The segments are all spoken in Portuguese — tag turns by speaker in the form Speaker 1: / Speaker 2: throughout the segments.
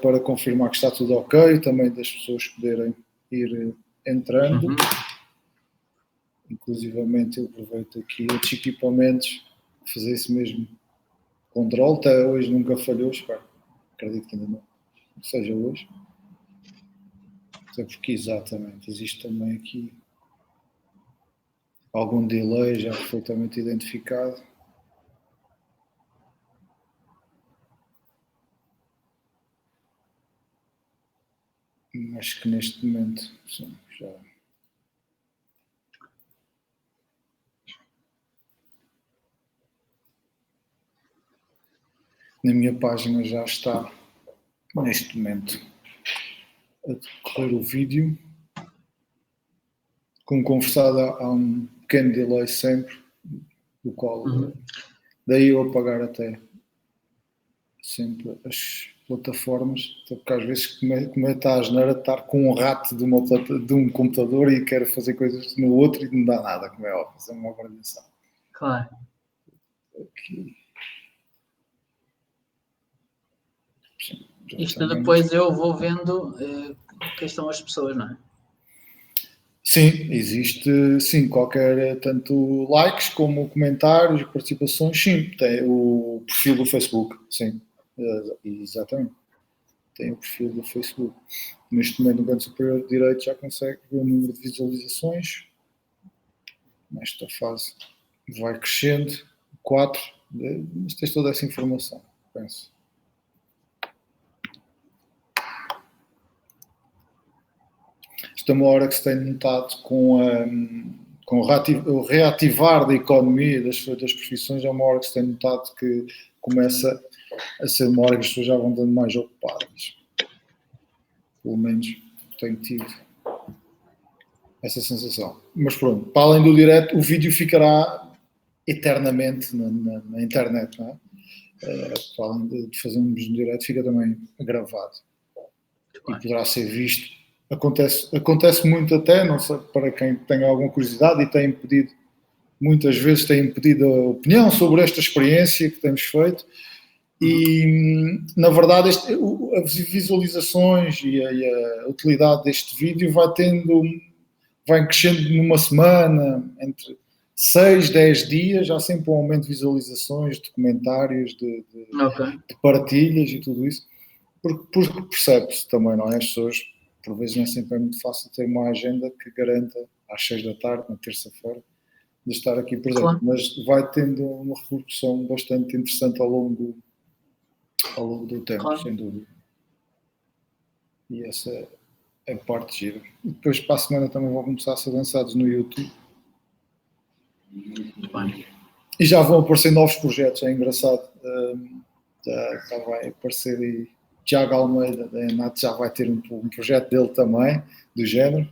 Speaker 1: para confirmar que está tudo ok, também das pessoas poderem ir entrando. Inclusivamente eu aproveito aqui outros equipamentos, fazer esse mesmo controle. Até hoje nunca falhou, espero. Acredito que ainda não seja hoje. Até porque exatamente, existe também aqui algum delay já perfeitamente identificado. Acho que neste momento sim, já. Na minha página já está neste momento a decorrer o vídeo. Como conversado, há um pequeno delay sempre, do qual daí eu apagar até sempre as plataformas, porque às vezes como está a asneira de estar com um rato de um computador e quero fazer coisas no outro e não dá nada, como é óbvio, é uma organização.
Speaker 2: Claro.
Speaker 1: Aqui. Sim,
Speaker 2: isto depois eu vou vendo quem são as pessoas, não é?
Speaker 1: Sim, existe sim, qualquer tanto likes como comentários, participações, sim, tem o perfil do Facebook, sim, exatamente, tem o perfil do Facebook. Neste momento no canto superior direito já consegue ver o número de visualizações, nesta fase vai crescendo, 4, mas tens toda essa informação, penso. Isto é uma hora que se tem notado com o reativar da economia das profissões, é uma hora que se tem notado que começa a ser uma hora que as pessoas já vão dando mais ocupadas. Pelo menos tenho tido essa sensação. Mas pronto, para além do direto, o vídeo ficará eternamente na internet, não é? Para além de fazermos um direto, fica também gravado. E poderá ser visto. Acontece muito até, não sei, para quem tenha alguma curiosidade e muitas vezes têm pedido a opinião sobre esta experiência que temos feito e, na verdade, as visualizações e a utilidade deste vídeo vai crescendo numa semana, entre 6, 10 dias, há sempre um aumento de visualizações, de comentários, de partilhas e tudo isso, porque percebe-se também, não é? As pessoas, por vezes, nem sempre é muito fácil ter uma agenda que garanta às 6 da tarde, na terça-feira, de estar aqui presente, claro. Mas vai tendo uma repercussão bastante interessante ao longo do tempo, claro. Sem dúvida. E essa é a parte gira. E depois, para a semana, também vão começar a ser lançados no YouTube.
Speaker 2: Muito bem.
Speaker 1: E já vão aparecer novos projetos, é engraçado. Já vai aparecer aí Tiago Almeida, da Enat, já vai ter um projeto dele também, do género.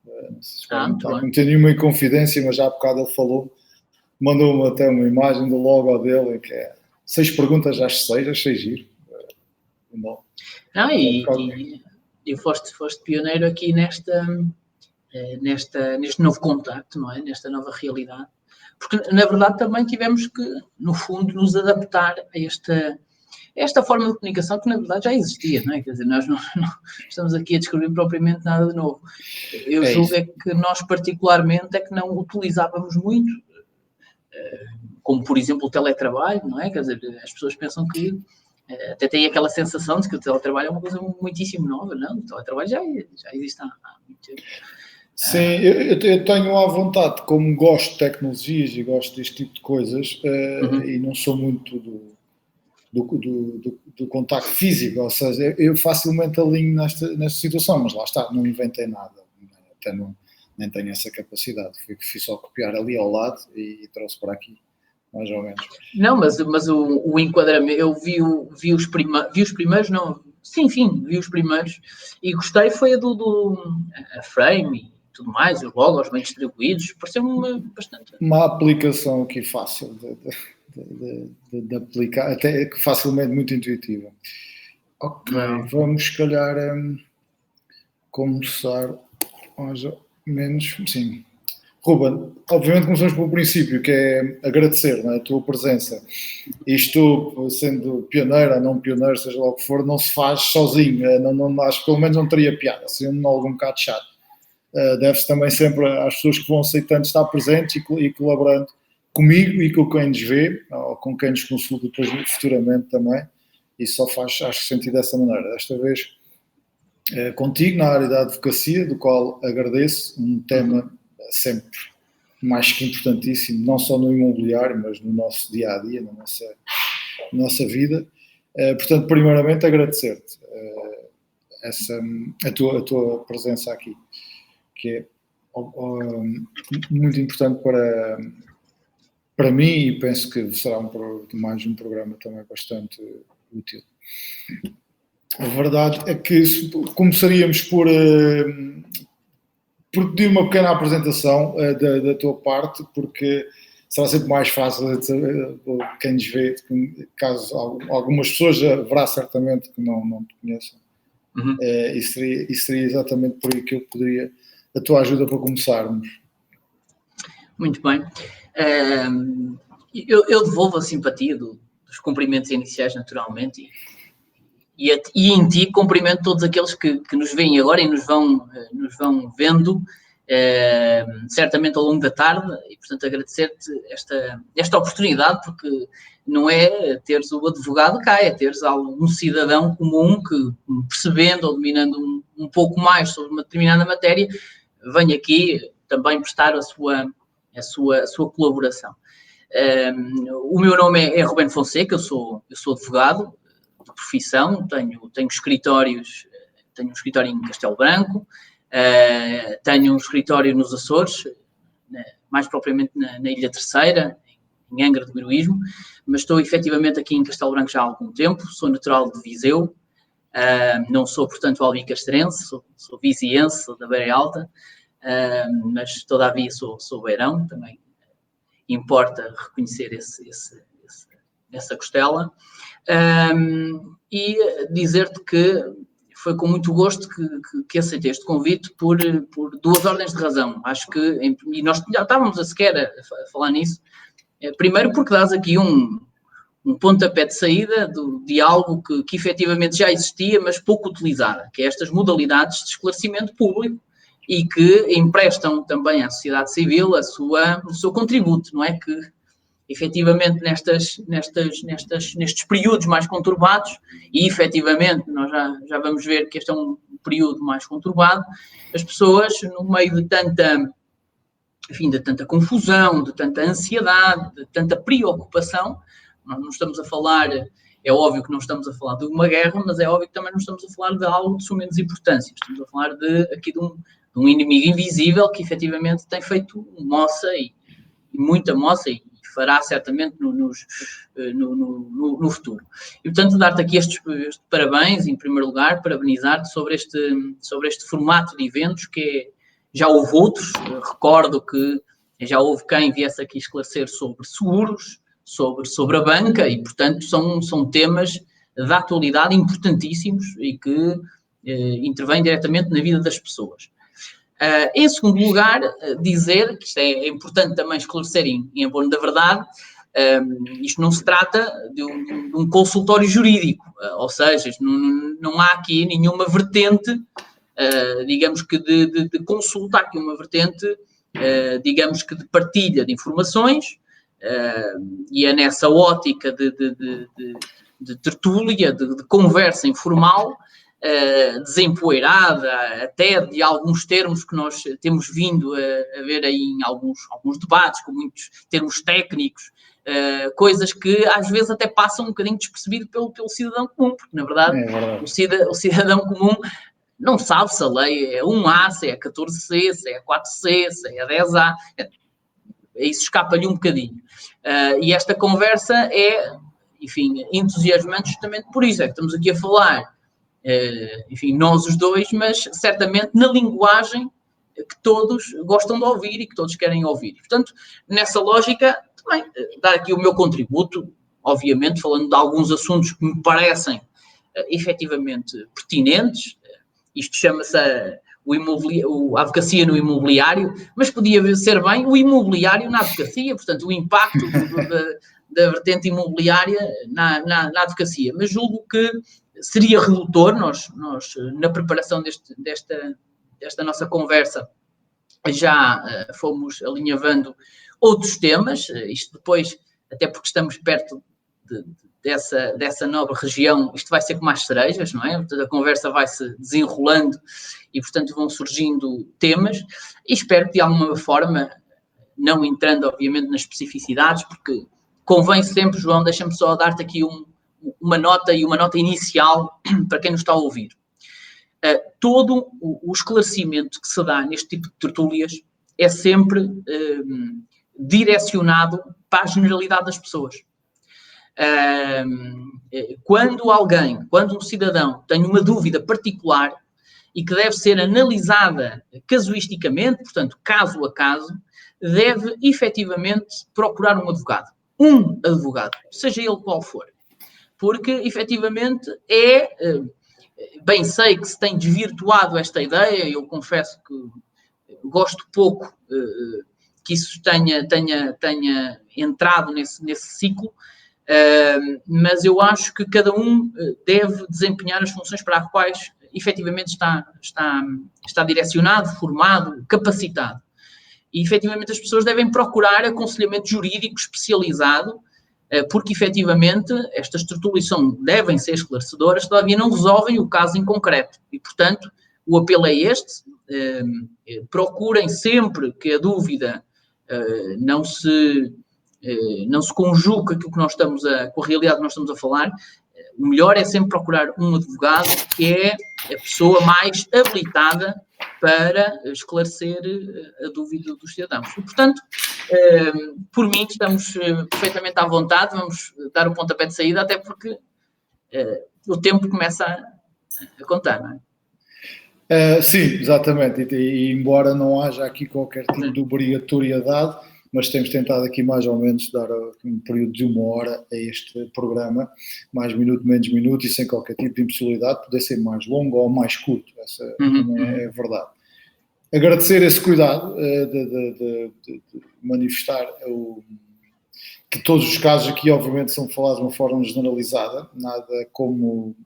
Speaker 1: Não sei se não tem nenhuma inconfidência, mas já há bocado ele falou, mandou-me até uma imagem do logo dele, que é 6 perguntas às 6, achei giro.
Speaker 2: Não, e foste pioneiro aqui neste novo contacto, não é? Nesta nova realidade. Porque, na verdade, também tivemos que, no fundo, nos adaptar a esta forma de comunicação que, na verdade, já existia, não é? Quer dizer, nós não estamos aqui a descobrir propriamente nada de novo. Eu julgo que nós, particularmente, é que não utilizávamos muito, como, por exemplo, o teletrabalho, não é? Quer dizer, as pessoas pensam que até tem aquela sensação de que o teletrabalho é uma coisa muitíssimo nova, não? O teletrabalho já existe há muito tempo.
Speaker 1: Sim, eu tenho à vontade, como gosto de tecnologias e gosto deste tipo de coisas, e não sou muito do contacto físico, ou seja, eu facilmente alinho nesta situação, mas lá está, não inventei nada, até nem tenho essa capacidade, fui só copiar ali ao lado e trouxe para aqui, mais ou menos.
Speaker 2: Não, mas o enquadramento, eu vi os primeiros, não, sim, vi os primeiros, e gostei foi a frame e tudo mais, os logos bem distribuídos, pareceu-me bastante.
Speaker 1: Uma aplicação aqui fácil de aplicar, até facilmente muito intuitiva. Ok, vamos se calhar começar mais ou menos, sim, Ruben, obviamente começamos pelo princípio, que é agradecer, não é? A tua presença. Isto, sendo pioneiro ou não pioneiro, seja lá o que for, não se faz sozinho. Acho que pelo menos não teria piada, seria um monólogo um bocado chato. Deve-se também sempre às pessoas que vão aceitando estar presentes e colaborando comigo e com quem nos vê, ou com quem nos consulta depois futuramente também. Isso só faz, acho, sentido dessa maneira. Desta vez, contigo, na área da advocacia, do qual agradeço, um tema sempre mais que importantíssimo, não só no imobiliário, mas no nosso dia-a-dia, na nossa vida. Portanto, primeiramente, agradecer-te a tua presença aqui, que é muito importante para mim e penso que será mais um programa também bastante útil. A verdade é que começaríamos por pedir uma pequena apresentação da tua parte, porque será sempre mais fácil quem nos vê, caso algumas pessoas haverá certamente que não te conheçam. E seria exatamente por aí que eu poderia a tua ajuda para começarmos.
Speaker 2: Muito bem. Eu devolvo a simpatia dos cumprimentos iniciais, naturalmente, e em ti cumprimento todos aqueles que nos veem agora e nos vão vendo certamente ao longo da tarde, e portanto agradecer-te esta oportunidade, porque não é teres o advogado cá, é teres um cidadão comum que, percebendo ou dominando um pouco mais sobre uma determinada matéria, vem aqui também prestar a sua colaboração. O meu nome é Ruben Fonseca, eu sou advogado de profissão, tenho escritórios, tenho um escritório em Castelo Branco, tenho um escritório nos Açores, mais propriamente na Ilha Terceira, em Angra do Heroísmo, mas estou efetivamente aqui em Castelo Branco já há algum tempo, sou natural de Viseu, não sou, portanto, albicastrense, sou viziense, sou da Beira Alta, mas todavia sou beirão, também importa reconhecer essa costela. E dizer-te que foi com muito gosto que aceitei este convite por duas ordens de razão. Acho que, e nós já estávamos a falar nisso, primeiro porque dás aqui um pontapé de saída de algo que efetivamente já existia, mas pouco utilizado, que é estas modalidades de esclarecimento público e que emprestam também à sociedade civil o seu contributo, não é? Que efetivamente nestes períodos mais conturbados, e efetivamente nós já vamos ver que este é um período mais conturbado, as pessoas, no meio de tanta confusão, de tanta ansiedade, de tanta preocupação, nós não estamos a falar, é óbvio que não estamos a falar de uma guerra, mas é óbvio que também não estamos a falar de algo de suma importância, estamos a falar aqui de um inimigo invisível que efetivamente tem feito moça e muita moça e fará certamente no futuro. E, portanto, dar-te aqui este parabéns, em primeiro lugar, parabenizar-te sobre este formato de eventos, já houve outros, recordo que já houve quem viesse aqui esclarecer sobre seguros, sobre a banca, e, portanto, são temas da atualidade importantíssimos e que intervêm diretamente na vida das pessoas. Em segundo lugar, dizer, que isto é importante também esclarecer em abono da verdade, isto não se trata de um consultório jurídico, ou seja, não há aqui nenhuma vertente, digamos que de consulta, há aqui uma vertente, digamos que de partilha de informações, e é nessa ótica de tertúlia, de conversa informal, desempoeirada, até de alguns termos que nós temos vindo a ver aí em alguns debates, com muitos termos técnicos, coisas que às vezes até passam um bocadinho despercebido pelo cidadão comum, porque na verdade o cidadão comum não sabe se a lei é 1A, se é 14C, se é 4C, se é 10A, isso escapa-lhe um bocadinho. E esta conversa é, enfim, entusiasmante justamente por isso, é que estamos aqui a falar, enfim, nós os dois, mas certamente na linguagem que todos gostam de ouvir e que todos querem ouvir. Portanto, nessa lógica, também dar aqui o meu contributo, obviamente, falando de alguns assuntos que me parecem efetivamente pertinentes. Isto chama-se a advocacia no imobiliário, mas podia ser bem o imobiliário na advocacia, portanto, o impacto da vertente imobiliária na advocacia. Mas julgo que seria redutor, nós na preparação desta nossa conversa, já fomos alinhavando outros temas, isto depois, até porque estamos perto dessa nova região, isto vai ser como as cerejas, não é? A conversa vai-se desenrolando e, portanto, vão surgindo temas e espero que, de alguma forma, não entrando, obviamente, nas especificidades, porque convém sempre, João, deixa-me só dar-te aqui uma nota inicial para quem nos está a ouvir. Todo o esclarecimento que se dá neste tipo de tertúlias é sempre direcionado para a generalidade das pessoas. Quando um cidadão tem uma dúvida particular e que deve ser analisada casuisticamente, portanto, caso a caso, deve efetivamente procurar um advogado, seja ele qual for. Porque, efetivamente, bem sei que se tem desvirtuado esta ideia, eu confesso que gosto pouco que isso tenha entrado nesse ciclo, mas eu acho que cada um deve desempenhar as funções para as quais efetivamente está direcionado, formado, capacitado. E efetivamente as pessoas devem procurar aconselhamento jurídico especializado, porque efetivamente estas tertúlias devem ser esclarecedoras, todavia não resolvem o caso em concreto. E, portanto, o apelo é este: procurem sempre que a dúvida não se conjuga com a realidade que nós estamos a falar. O melhor é sempre procurar um advogado que é a pessoa mais habilitada para esclarecer a dúvida dos cidadãos. E, portanto, por mim, estamos perfeitamente à vontade, vamos dar o pontapé de saída, até porque o tempo começa a contar, não é?
Speaker 1: Sim, exatamente, e embora não haja aqui qualquer tipo de obrigatoriedade, mas temos tentado aqui mais ou menos dar um período de 1 hora a este programa, mais minuto, menos minuto, e sem qualquer tipo de impossibilidade de poder ser mais longo ou mais curto, essa também é verdade. Agradecer esse cuidado de manifestar que todos os casos aqui obviamente são falados de uma forma generalizada, nada como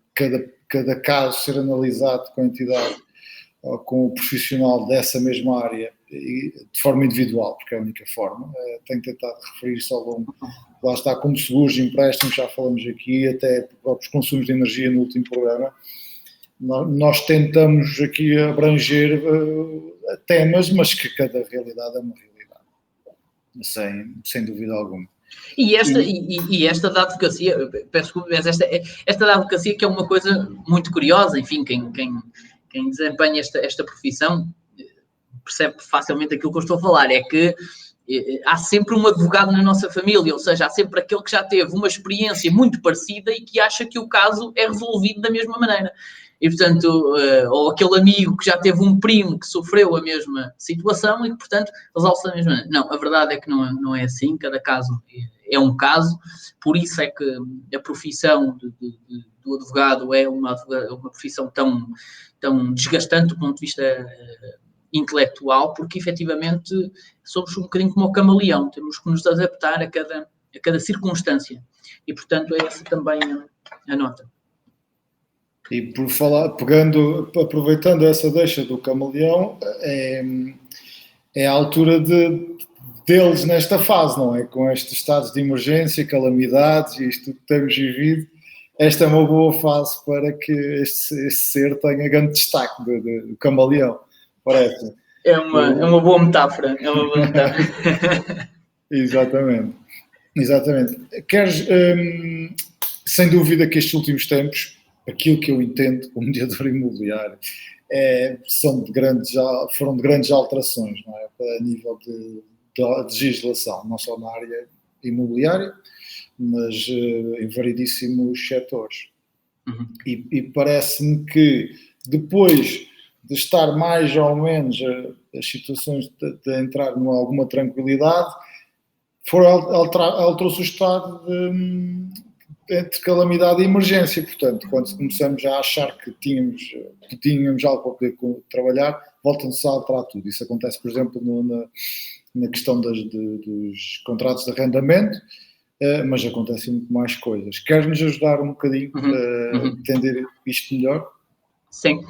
Speaker 1: cada caso ser analisado com a entidade ou com o profissional dessa mesma área de forma individual, porque é a única forma. Tenho tentado referir-se ao longo, lá está, como seguros, empréstimos, já falamos aqui, até próprios consumos de energia no último programa. Nós tentamos aqui abranger temas, mas que cada realidade é uma realidade, sem dúvida alguma.
Speaker 2: E esta da advocacia, peço desculpa, mas esta da advocacia que é uma coisa muito curiosa, enfim, quem desempenha esta profissão percebe facilmente aquilo que eu estou a falar, é que há sempre um advogado na nossa família, ou seja, há sempre aquele que já teve uma experiência muito parecida e que acha que o caso é resolvido da mesma maneira. E, portanto, ou aquele amigo que já teve um primo que sofreu a mesma situação e que, portanto, resolve-se da mesma maneira. Não, a verdade é que não é assim, cada caso é um caso, por isso é que a profissão do advogado é uma profissão tão desgastante do ponto de vista intelectual, porque efetivamente somos um bocadinho como o camaleão, temos que nos adaptar a cada circunstância e, portanto, é essa também a nota.
Speaker 1: E por falar, aproveitando essa deixa do camaleão, é a altura deles nesta fase, não é? Com estes estados de emergência, calamidades e isto que temos vivido, esta é uma boa fase para que este ser tenha grande destaque do camaleão, parece.
Speaker 2: É uma boa metáfora.
Speaker 1: Exatamente. Queres, sem dúvida que estes últimos tempos, aquilo que eu entendo como mediador imobiliário, foram de grandes alterações, não é? A nível de legislação, não só na área imobiliária, mas em variedíssimos setores. E parece-me que depois de estar mais ou menos as situações de entrar numa alguma tranquilidade, alterou-se o estado entre calamidade e emergência. Portanto, quando começamos a achar que tínhamos algo para poder trabalhar, volta-se a alterar tudo. Isso acontece, por exemplo, na questão dos contratos de arrendamento, mas acontecem muito mais coisas. Queres-nos ajudar um bocadinho a entender isto melhor?
Speaker 2: Sim.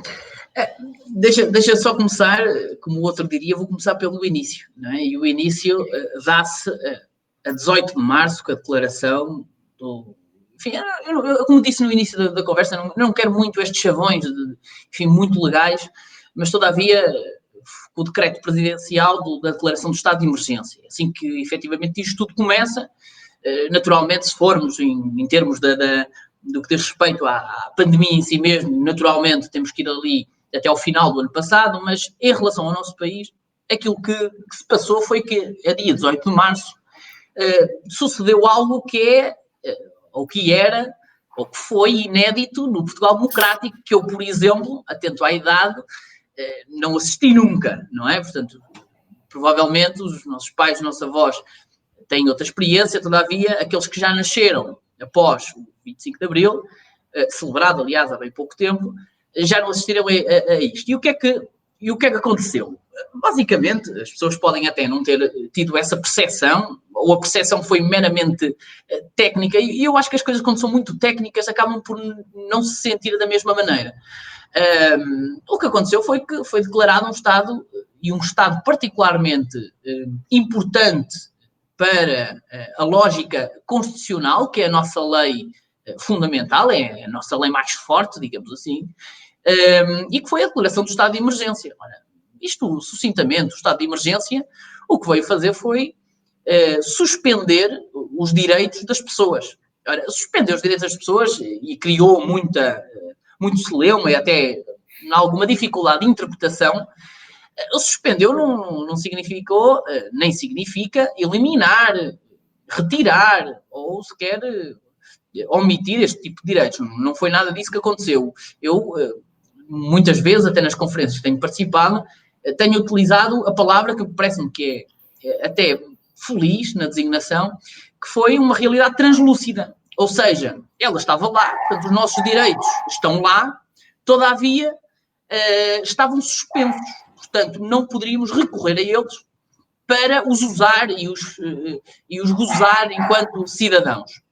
Speaker 2: Deixa só começar, como o outro diria, vou começar pelo início, não é? E o início dá-se a 18 de março, com a declaração do... Enfim, eu, como disse no início da conversa, não quero muito estes chavões, enfim, muito legais, mas todavia o decreto presidencial da declaração do estado de emergência. Assim que efetivamente isto tudo começa, naturalmente, se formos em termos do que diz respeito à pandemia em si mesmo, naturalmente temos que ir ali até ao final do ano passado, mas em relação ao nosso país, aquilo que se passou foi que, a dia 18 de março, sucedeu algo que ou que era, ou que foi inédito no Portugal democrático, que eu, por exemplo, atento à idade, não assisti nunca, não é? Portanto, provavelmente os nossos pais, os nossos avós têm outra experiência, todavia, aqueles que já nasceram após o 25 de Abril, celebrado, aliás, há bem pouco tempo, já não assistiram a isto. E o que é que aconteceu? Basicamente, as pessoas podem até não ter tido essa percepção, ou a percepção foi meramente técnica, e eu acho que as coisas, quando são muito técnicas, acabam por não se sentir da mesma maneira. O que aconteceu foi que foi declarado um Estado, e um Estado particularmente importante para a lógica constitucional, que é a nossa lei fundamental, é a nossa lei mais forte, digamos assim, e que foi a declaração do estado de emergência. Ora, isto, sucintamente, o estado de emergência, o que veio fazer foi suspender os direitos das pessoas. Ora, suspender os direitos das pessoas e criou muito celeuma e até alguma dificuldade de interpretação. O suspendeu não significou, nem significa eliminar, retirar ou sequer omitir este tipo de direitos. Não foi nada disso que aconteceu. Eu, muitas vezes, até nas conferências que tenho participado, tenho utilizado a palavra que parece-me que é até feliz na designação, que foi uma realidade translúcida. Ou seja, ela estava lá, portanto, os nossos direitos estão lá, todavia estavam suspensos. Portanto, não poderíamos recorrer a eles para os usar e os gozar enquanto cidadãos.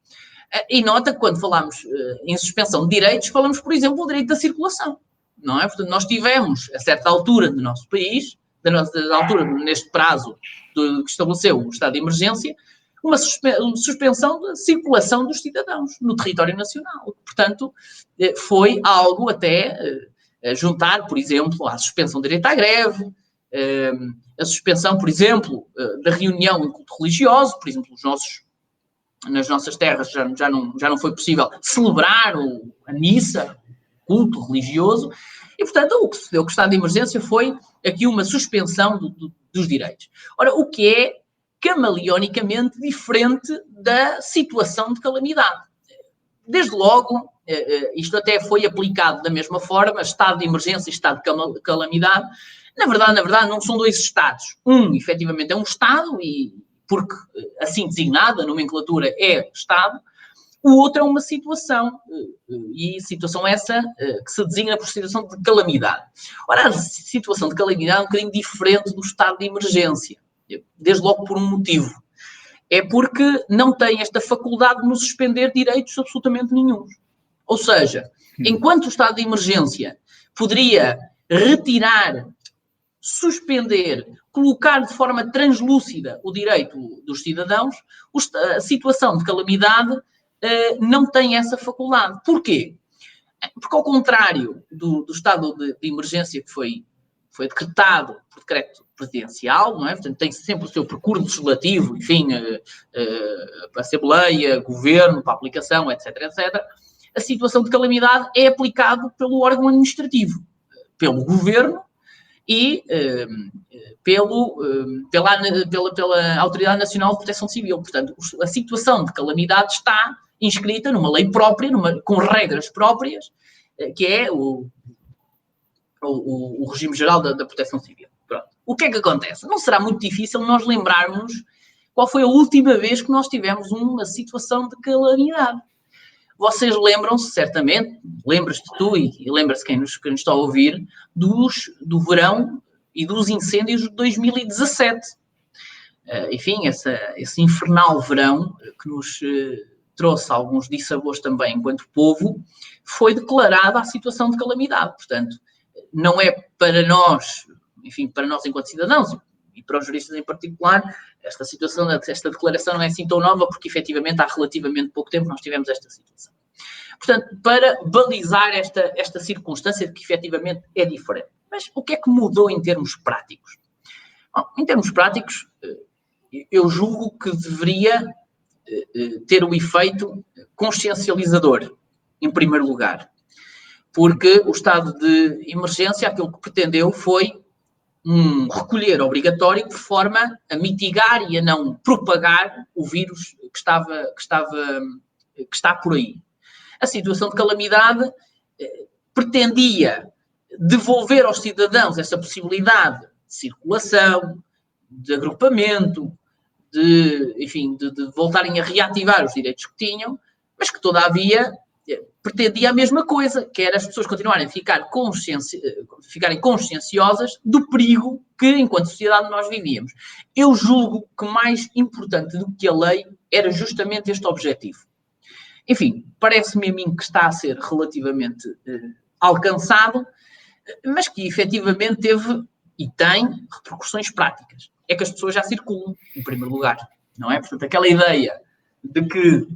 Speaker 2: E nota que quando falamos em suspensão de direitos, falamos, por exemplo, do direito da circulação, não é? Portanto, nós tivemos, a certa altura do nosso país, da altura, neste prazo que estabeleceu o estado de emergência, uma suspensão da circulação dos cidadãos no território nacional. Portanto, foi algo até juntar, por exemplo, à suspensão do direito à greve, a suspensão, por exemplo, da reunião em culto religioso, por exemplo, nas nossas terras já não foi possível celebrar a missa, o culto religioso, e, portanto, o que sucedeu com o estado de emergência foi aqui uma suspensão dos direitos. Ora, o que é camaleonicamente diferente da situação de calamidade. Desde logo, isto até foi aplicado da mesma forma, estado de emergência e estado de calamidade. Na verdade, não são dois estados. Efetivamente, é um estado, e porque assim designada, a nomenclatura é estado. O outro é uma situação, e situação essa que se designa por situação de calamidade. Ora, a situação de calamidade é um bocadinho diferente do estado de emergência, desde logo por um motivo. É porque não tem esta faculdade de nos suspender direitos absolutamente nenhum. Ou seja, enquanto o estado de emergência poderia retirar, suspender, colocar de forma translúcida o direito dos cidadãos, a situação de calamidade não tem essa faculdade. Porquê? Porque, ao contrário do estado de emergência que foi decretado por decreto presidencial, não é? Portanto, tem sempre o seu percurso legislativo, enfim, Assembleia, Governo, para aplicação, etc., etc. A situação de calamidade é aplicada pelo órgão administrativo, pelo Governo e pela Autoridade Nacional de Proteção Civil. Portanto, a situação de calamidade está inscrita numa lei própria, com regras próprias, que é o regime geral da Proteção Civil. Pronto. O que é que acontece? Não será muito difícil nós lembrarmos qual foi a última vez que nós tivemos uma situação de calamidade. vocês lembram-se, certamente, lembras-te tu e lembra-se quem nos está a ouvir, do verão e dos incêndios de 2017. Enfim, esse infernal verão que nos trouxe alguns dissabores também enquanto povo, foi declarada a situação de calamidade. Portanto, não é para nós, enfim, para nós enquanto cidadãos e para os juristas em particular, esta situação, esta declaração não é assim tão nova, porque efetivamente há relativamente pouco tempo nós tivemos esta situação. Portanto, para balizar esta circunstância de que efetivamente é diferente. Mas o que é que mudou em termos práticos? Bom, em termos práticos, eu julgo que deveria ter o efeito consciencializador, em primeiro lugar. Porque o estado de emergência, aquilo que pretendeu foi um recolher obrigatório de forma a mitigar e a não propagar o vírus que está por aí. A situação de calamidade pretendia devolver aos cidadãos essa possibilidade de circulação, de agrupamento, de voltarem a reativar os direitos que tinham, mas que, todavia, pretendia a mesma coisa, que era as pessoas continuarem a ficarem conscienciosas do perigo que, enquanto sociedade, nós vivíamos. Eu julgo que mais importante do que a lei era justamente este objetivo. Enfim, parece-me a mim que está a ser relativamente alcançado, mas que efetivamente teve e tem repercussões práticas. É que as pessoas já circulam, em primeiro lugar, não é? Portanto, aquela ideia de que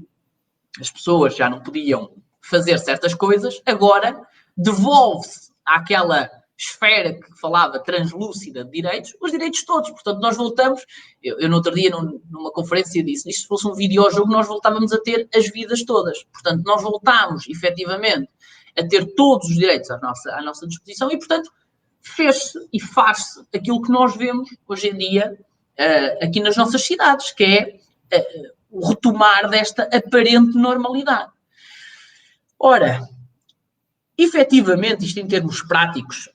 Speaker 2: as pessoas já não podiam fazer certas coisas, agora devolve-se àquela esfera que falava translúcida de direitos, os direitos todos. Portanto, nós voltamos, eu no outro dia numa conferência disse, isto se fosse um videojogo, nós voltávamos a ter as vidas todas. Portanto, nós voltámos, efetivamente, a ter todos os direitos à nossa disposição e, portanto, fez-se e faz-se aquilo que nós vemos hoje em dia aqui nas nossas cidades, que é o retomar desta aparente normalidade. Ora, efetivamente, isto em termos práticos,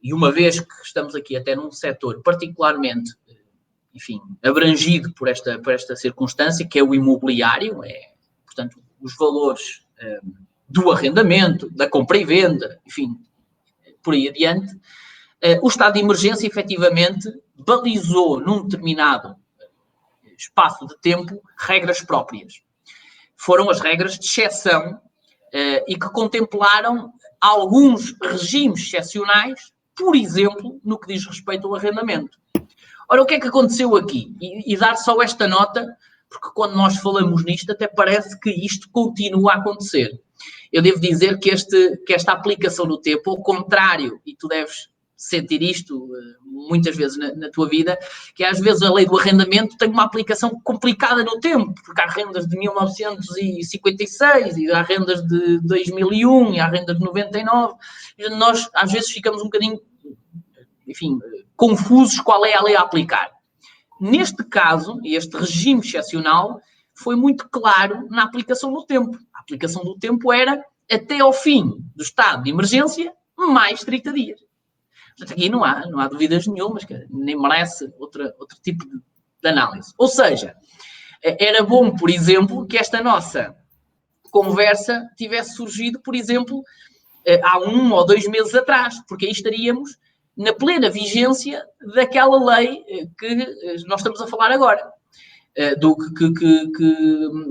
Speaker 2: e uma vez que estamos aqui até num setor particularmente, enfim, abrangido por esta circunstância, que é o imobiliário, portanto, os valores do arrendamento, da compra e venda, enfim, por aí adiante, o estado de emergência, efetivamente, balizou num determinado espaço de tempo regras próprias. Foram as regras de exceção e que contemplaram alguns regimes excepcionais, por exemplo, no que diz respeito ao arrendamento. Ora, o que é que aconteceu aqui? E dar só esta nota, porque quando nós falamos nisto, até parece que isto continua a acontecer. Eu devo dizer que esta aplicação no tempo, ao contrário, e tu deves sentir isto muitas vezes na tua vida, que às vezes a lei do arrendamento tem uma aplicação complicada no tempo, porque há rendas de 1956, e há rendas de 2001, e há rendas de 99, e nós às vezes ficamos um bocadinho, enfim, confusos qual é a lei a aplicar. Neste caso, este regime excepcional foi muito claro na aplicação do tempo. A aplicação do tempo era até ao fim do estado de emergência, mais 30 dias. Portanto, aqui não há dúvidas nenhumas, que nem merece outro tipo de análise. Ou seja, era bom, por exemplo, que esta nossa conversa tivesse surgido, por exemplo, há 1 ou 2 meses atrás, porque aí estaríamos na plena vigência daquela lei que nós estamos a falar agora,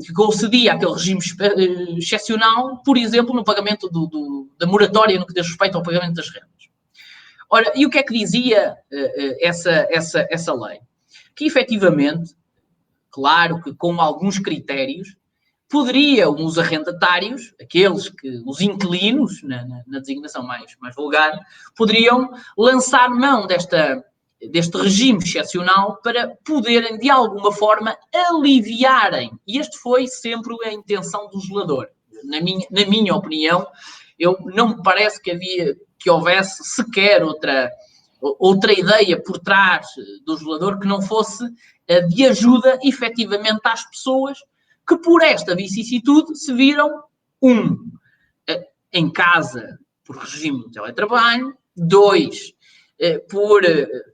Speaker 2: que concedia aquele regime excepcional, por exemplo, no pagamento da moratória no que diz respeito ao pagamento das rendas. Ora, e o que é que dizia essa lei? Que, efetivamente, claro que com alguns critérios, poderiam os arrendatários, os inquilinos, na designação mais vulgar, poderiam lançar mão deste regime excepcional para poderem, de alguma forma, aliviarem. E este foi sempre a intenção do zelador. Na minha opinião, não me parece que houvesse sequer outra ideia por trás do zelador que não fosse de ajuda, efetivamente, às pessoas que por esta vicissitude se viram, em casa por regime de teletrabalho, 2, por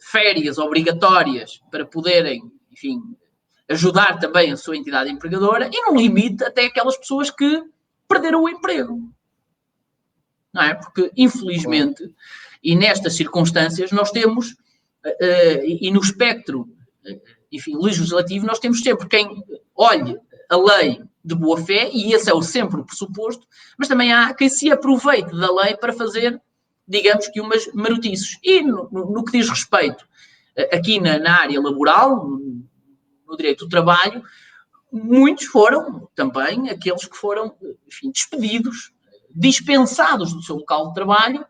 Speaker 2: férias obrigatórias para poderem, enfim, ajudar também a sua entidade empregadora e, no limite, até aquelas pessoas que perderam o emprego. Não é? Porque, infelizmente, e nestas circunstâncias, nós temos, e no espectro, enfim, legislativo, nós temos sempre quem olhe a lei de boa fé, e esse é sempre o pressuposto, mas também há quem se aproveite da lei para fazer, digamos que umas marotices. E no que diz respeito aqui na área laboral, no direito do trabalho, muitos foram também aqueles que foram, enfim, despedidos, dispensados do seu local de trabalho,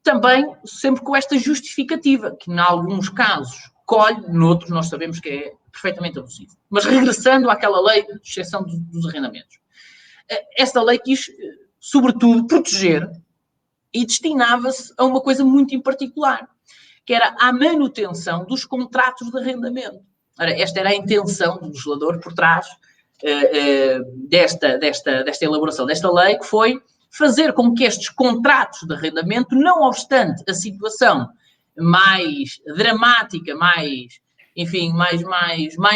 Speaker 2: também sempre com esta justificativa, que em alguns casos colhe, noutros nós sabemos que é perfeitamente abusivo. Mas regressando àquela lei de exceção dos arrendamentos. Esta lei quis, sobretudo, proteger e destinava-se a uma coisa muito em particular, que era a manutenção dos contratos de arrendamento. Ora, esta era a intenção do legislador por trás desta elaboração desta lei, que foi fazer com que estes contratos de arrendamento, não obstante a situação mais dramática, mais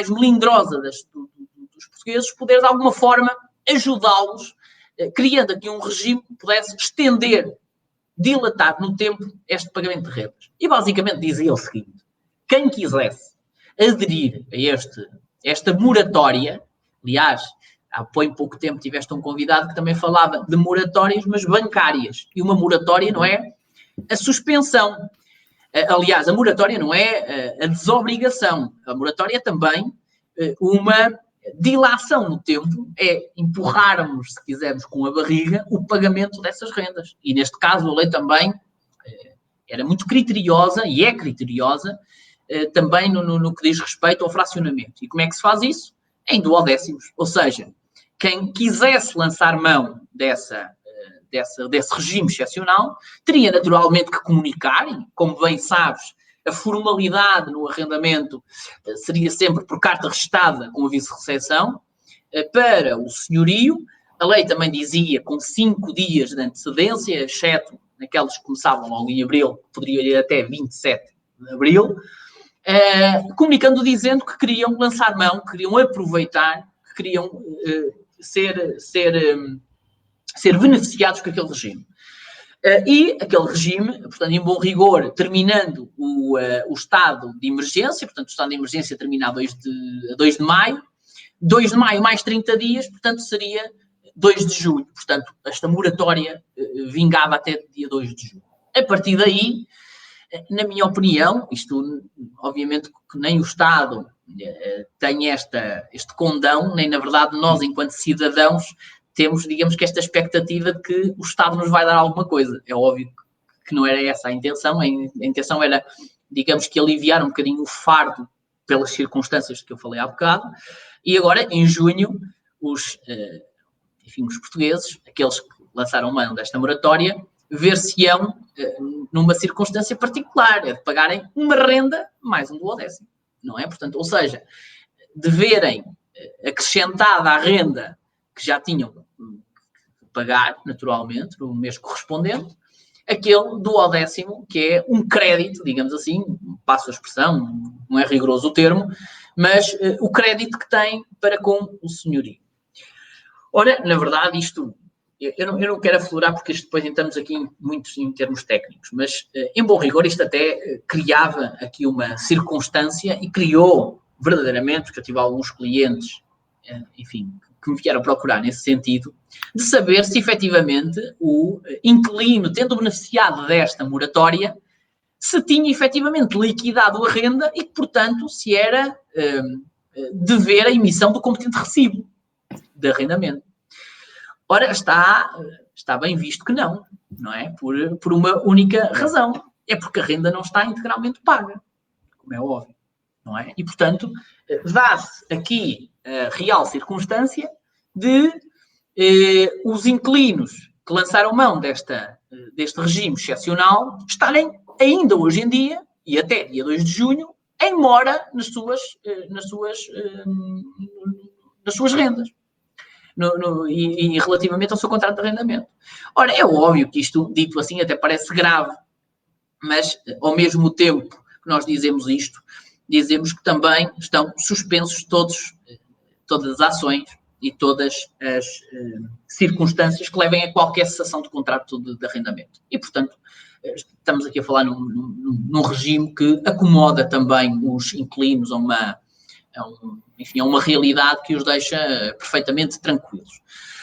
Speaker 2: melindrosa dos portugueses, poder de alguma forma ajudá-los, criando aqui um regime que pudesse estender, dilatar no tempo este pagamento de rendas. E basicamente dizia o seguinte: quem quisesse aderir a esta moratória, aliás, há pouco tempo tiveste um convidado que também falava de moratórias, mas bancárias. E uma moratória não é a suspensão. Aliás, a moratória não é a desobrigação. A moratória é também uma dilação no tempo, é empurrarmos, se quisermos, com a barriga, o pagamento dessas rendas. E neste caso a lei também era muito criteriosa, e é criteriosa, também no que diz respeito ao fracionamento. E como é que se faz isso? Em duodécimos. Ou seja, quem quisesse lançar mão desse regime excepcional teria naturalmente que comunicar, e como bem sabes, a formalidade no arrendamento seria sempre por carta registada com aviso de recepção para o senhorio. A lei também dizia com 5 dias de antecedência, exceto naqueles que começavam logo em abril, poderia ir até 27 de abril, comunicando, dizendo que queriam lançar mão, que queriam aproveitar, que queriam ser beneficiados com aquele regime. E aquele regime, portanto, em bom rigor, terminando o estado de emergência, portanto, o estado de emergência termina a 2 de maio, 2 de maio mais 30 dias, portanto, seria 2 de julho. Portanto, esta moratória vingava até dia 2 de julho. A partir daí, na minha opinião, isto, obviamente, que nem o Estado tem este condão, nem, na verdade, nós, enquanto cidadãos, temos, digamos que, esta expectativa de que o Estado nos vai dar alguma coisa. É óbvio que não era essa a intenção. A intenção era, digamos que, aliviar um bocadinho o fardo pelas circunstâncias que eu falei há bocado. E agora, em junho, os portugueses, aqueles que lançaram mão desta moratória, ver-se-ão numa circunstância particular, é de pagarem uma renda mais um duodécimo, não é? Portanto, ou seja, de verem acrescentada à renda que já tinham que pagar, naturalmente, no mês correspondente, aquele duodécimo, que é um crédito, digamos assim, passo a expressão, não é rigoroso o termo, mas o crédito que tem para com o senhorio. Ora, na verdade, isto, eu não quero aflorar, porque isto depois entramos aqui muitos em termos técnicos, mas, em bom rigor, isto até criava aqui uma circunstância e criou verdadeiramente, porque eu tive alguns clientes, enfim, que me vieram procurar nesse sentido, de saber se efetivamente o inquilino, tendo beneficiado desta moratória, se tinha efetivamente liquidado a renda e que, portanto, se era dever a emissão do competente recibo de arrendamento. Ora, está bem visto que não é? Por uma única razão. É porque a renda não está integralmente paga, como é óbvio, não é? E, portanto, dá-se aqui a real circunstância de os inquilinos que lançaram mão deste regime excepcional estarem ainda hoje em dia, e até dia 2 de junho, em mora nas suas rendas. E relativamente ao seu contrato de arrendamento. Ora, é óbvio que isto, dito assim, até parece grave, mas ao mesmo tempo que nós dizemos isto, dizemos que também estão suspensos todas as ações e todas as circunstâncias que levem a qualquer cessação de contrato de arrendamento. E, portanto, estamos aqui a falar num regime que acomoda também os inquilinos a uma realidade que os deixa perfeitamente tranquilos.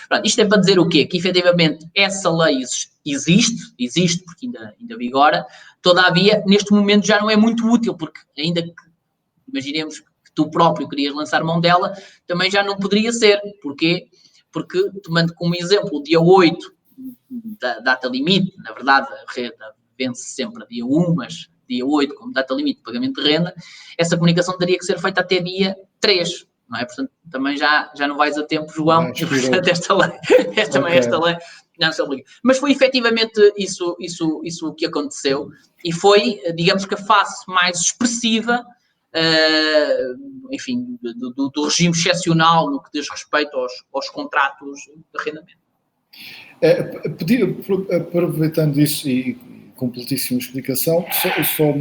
Speaker 2: Pronto, isto é para dizer o quê? Que efetivamente essa lei existe porque ainda vigora, todavia neste momento já não é muito útil, porque ainda que imaginemos que tu próprio querias lançar mão dela, também já não poderia ser. Porquê? Porque, tomando como exemplo o dia 8 da data limite, na verdade a renda vence sempre a dia 1, mas dia 8 como data limite de pagamento de renda, essa comunicação teria que ser feita até dia 3, não é? Portanto, também já não vais a tempo, João, e portanto esta lei não se aplica. Mas foi efetivamente isso que aconteceu, e foi, digamos que a face mais expressiva, enfim, do regime excepcional no que diz respeito aos contratos de arrendamento.
Speaker 1: Aproveitando isso e completíssima explicação, só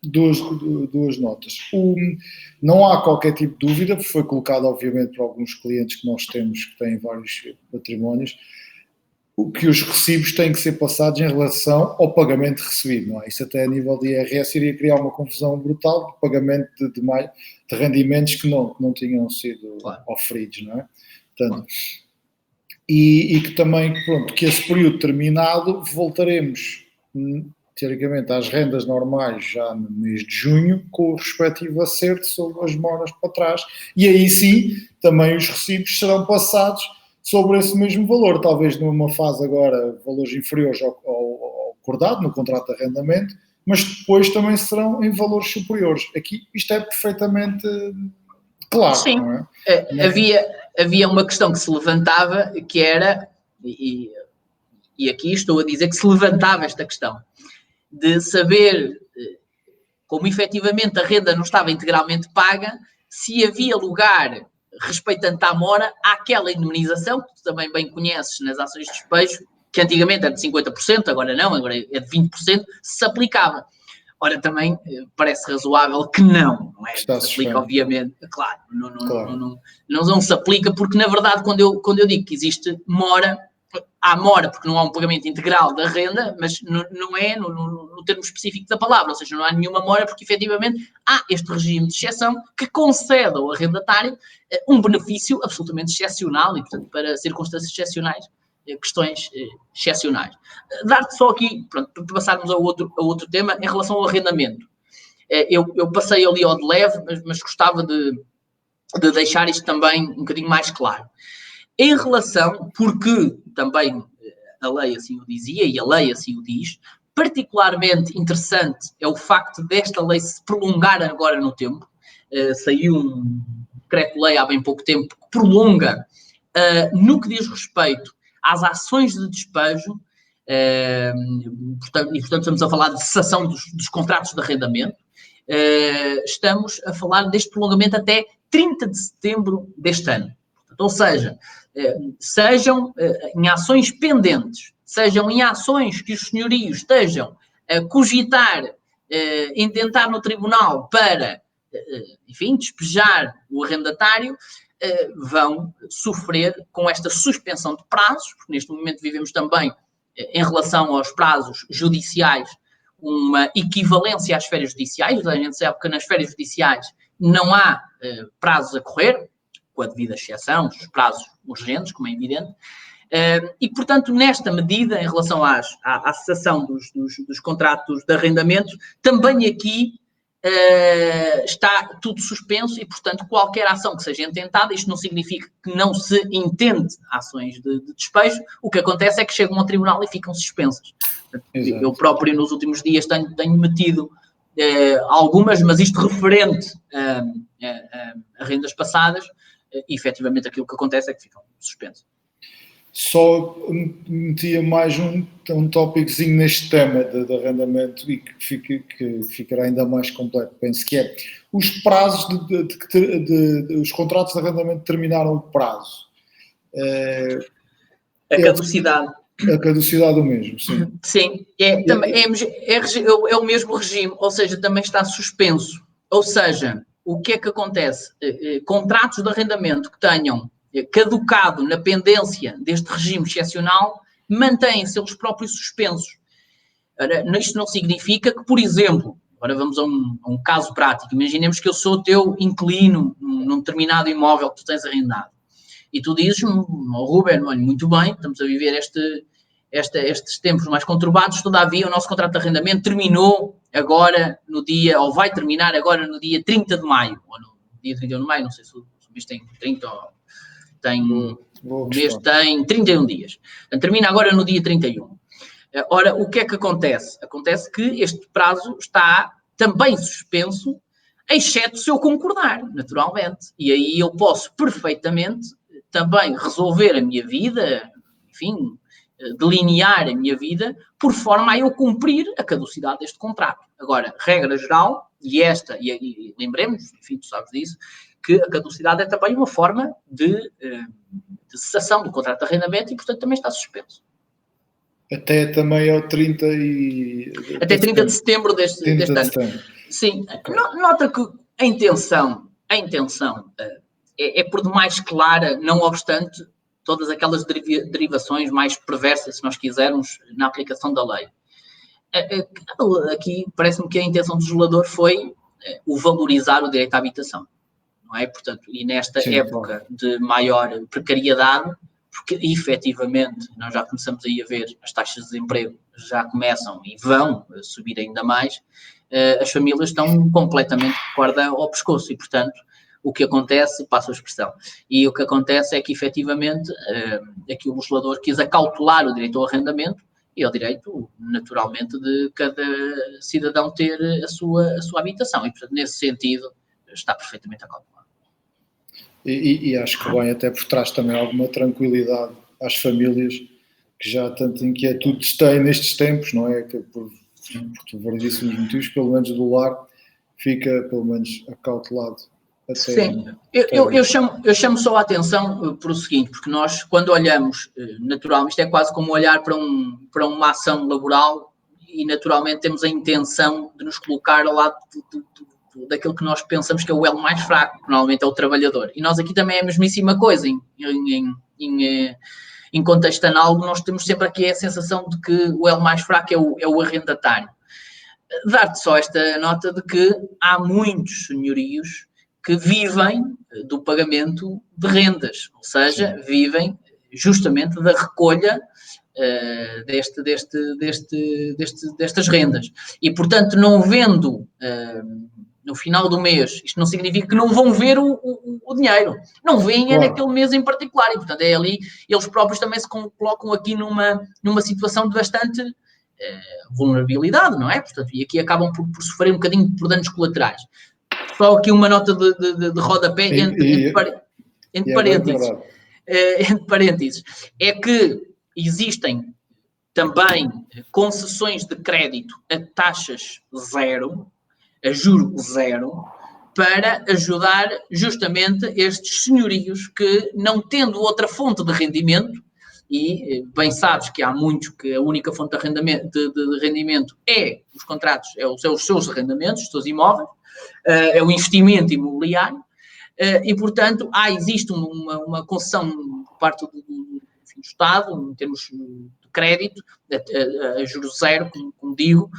Speaker 1: duas notas. Não há qualquer tipo de dúvida, foi colocado obviamente para alguns clientes que nós temos que têm vários patrimónios, que os recibos têm que ser passados em relação ao pagamento recebido, não é? Isso até a nível de IRS iria criar uma confusão brutal de pagamento de rendimentos que não tinham sido oferidos, não é? Portanto, e que também, pronto, que esse período terminado voltaremos teoricamente às rendas normais já no mês de junho, com o respectivo acerto sobre as moras para trás, e aí sim também os recibos serão passados sobre esse mesmo valor, talvez numa fase agora valores inferiores ao acordado no contrato de arrendamento, mas depois também serão em valores superiores. Aqui isto é perfeitamente claro.
Speaker 2: Sim,
Speaker 1: não é?
Speaker 2: Havia uma questão que se levantava, que era, e aqui estou a dizer que se levantava esta questão, de saber como efetivamente a renda não estava integralmente paga, se havia lugar, respeitante à mora, àquela indemnização, que tu também bem conheces nas ações de despejo, que antigamente era de 50%, agora não, agora é de 20%, se aplicava. Ora, também parece razoável que não é?
Speaker 1: Está
Speaker 2: Se aplica, obviamente, claro, não se aplica, porque na verdade, quando eu digo que existe mora, há mora porque não há um pagamento integral da renda, mas não é no termo específico da palavra, ou seja, não há nenhuma mora porque efetivamente há este regime de exceção que concede ao arrendatário um benefício absolutamente excepcional e, portanto, para circunstâncias excepcionais, questões excepcionais. Dar-te só aqui, pronto, para passarmos a outro tema, em relação ao arrendamento. Eu passei ali ao de leve, mas gostava de deixar isto também um bocadinho mais claro. Em relação, porque também a lei assim o dizia, e a lei assim o diz, particularmente interessante é o facto desta lei se prolongar agora no tempo. Saiu um decreto-lei há bem pouco tempo que prolonga, no que diz respeito às ações de despejo, portanto estamos a falar de cessação dos contratos de arrendamento, estamos a falar deste prolongamento até 30 de setembro deste ano. Ou seja, sejam em ações pendentes, sejam em ações que os senhorios estejam a cogitar, intentar no tribunal para, enfim, despejar o arrendatário, vão sofrer com esta suspensão de prazos, porque neste momento vivemos também, em relação aos prazos judiciais, uma equivalência às férias judiciais. A gente sabe que nas férias judiciais não há prazos a correr, com a devida exceção, os prazos urgentes, como é evidente, e, portanto, nesta medida, em relação à cessação dos contratos de arrendamento, também aqui está tudo suspenso e, portanto, qualquer ação que seja intentada, isto não significa que não se intente ações de despejo, o que acontece é que chegam ao tribunal e ficam suspensas. Exato. Eu próprio, nos últimos dias, tenho metido algumas, mas isto referente a rendas passadas, e, efetivamente, aquilo que acontece é que ficam suspensas.
Speaker 1: Só metia mais um tópicozinho neste tema de arrendamento e que ficará ainda mais completo, penso que é os prazos os contratos de arrendamento terminaram o prazo.
Speaker 2: A caducidade.
Speaker 1: A caducidade do mesmo, sim.
Speaker 2: Sim, é o mesmo regime, ou seja, também está suspenso. Ou seja, o que é que acontece? Contratos de arrendamento que tenham caducado na pendência deste regime excepcional, mantêm-se eles próprios suspensos. Ora, isto não significa que, por exemplo, agora vamos a um caso prático, imaginemos que eu sou teu inquilino num determinado imóvel que tu tens arrendado, e tu dizes, Ruben, olha, muito bem, estamos a viver estes tempos mais conturbados, todavia o nosso contrato de arrendamento terminou agora no dia, ou vai terminar agora no dia 30 de maio, ou no dia 31 de maio, não sei se o mês tem 30 ou tem... O mês tem 31 dias. Portanto, termina agora no dia 31. Ora, o que é que acontece? Acontece que este prazo está também suspenso, exceto se eu concordar, naturalmente. E aí eu posso perfeitamente também resolver a minha vida, enfim, delinear a minha vida, por forma a eu cumprir a caducidade deste contrato. Agora, regra geral, e lembremos, enfim, tu sabes disso, que a caducidade é também uma forma de cessação do contrato de arrendamento e, portanto, também está suspenso.
Speaker 1: Até também ao 30
Speaker 2: de setembro deste ano. Sim, okay. Nota que a intenção é por demais clara, não obstante todas aquelas derivações mais perversas, se nós quisermos, na aplicação da lei. Aqui parece-me que a intenção do legislador foi o valorizar o direito à habitação, não é? Portanto, e nesta época de maior precariedade, porque efetivamente nós já começamos aí a ver as taxas de desemprego já começam e vão subir ainda mais, as famílias estão completamente de corda ao pescoço e, portanto, o que acontece, passo a expressão, e o que acontece é que efetivamente aqui o legislador quis acautelar o direito ao arrendamento e ao direito, naturalmente, de cada cidadão ter a sua habitação e, portanto, nesse sentido, está perfeitamente acautelado.
Speaker 1: E acho que vem até por trás também alguma tranquilidade às famílias que já tanta inquietude têm nestes tempos, não é? Que por variedíssimos motivos, pelo menos do lar, fica pelo menos acautelado. Até
Speaker 2: sim, eu chamo só a atenção por o seguinte, porque nós, quando olhamos, naturalmente, isto é quase como olhar para uma ação laboral e, naturalmente, temos a intenção de nos colocar ao lado daquilo que nós pensamos que é o elo mais fraco, que normalmente é o trabalhador. E nós aqui também é a mesmíssima coisa, em contexto análogo, nós temos sempre aqui a sensação de que o elo mais fraco é o arrendatário. Dar-te só esta nota de que há muitos senhorios que vivem do pagamento de rendas, ou seja, sim, vivem justamente da recolha destas rendas. E, portanto, não vendo no final do mês, isto não significa que não vão ver o dinheiro. Não veem claro, naquele mês em particular. E, portanto, é ali, eles próprios também se colocam aqui numa situação de bastante vulnerabilidade, não é? Portanto, e aqui acabam por sofrer um bocadinho por danos colaterais. Só aqui uma nota de rodapé entre parênteses. Entre parênteses. É que existem também concessões de crédito a taxas zero, a juro zero, para ajudar justamente estes senhorios que, não tendo outra fonte de rendimento, e bem sabes que há muitos que a única fonte de rendimento é os contratos, são os seus arrendamentos, os seus imóveis, é o investimento imobiliário, e, portanto, existe uma concessão por parte do Estado, em termos de crédito, a juros zero, como digo,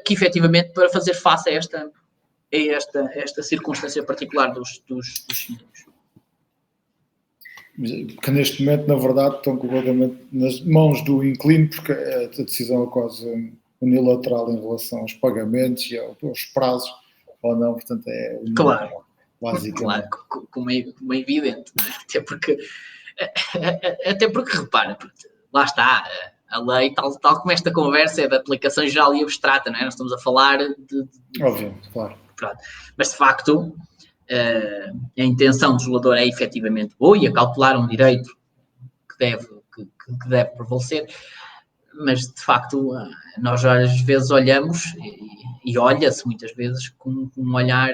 Speaker 2: que efetivamente para fazer face a esta circunstância particular dos senhorios.
Speaker 1: Que neste momento, na verdade, estão completamente nas mãos do inquilino, porque a decisão é quase unilateral em relação aos pagamentos e aos prazos, ou não, portanto é unilateral.
Speaker 2: Claro, basicamente. Claro, como é evidente, não é? Até porque repara, lá está, a lei, tal como esta conversa, é de aplicação geral e abstrata, não é? Nós estamos a falar de
Speaker 1: obviamente, claro.
Speaker 2: Mas, de facto, a intenção do legislador é efetivamente boa e acautelar um direito que deve prevalecer, mas, de facto, nós às vezes olhamos e olha-se muitas vezes com um olhar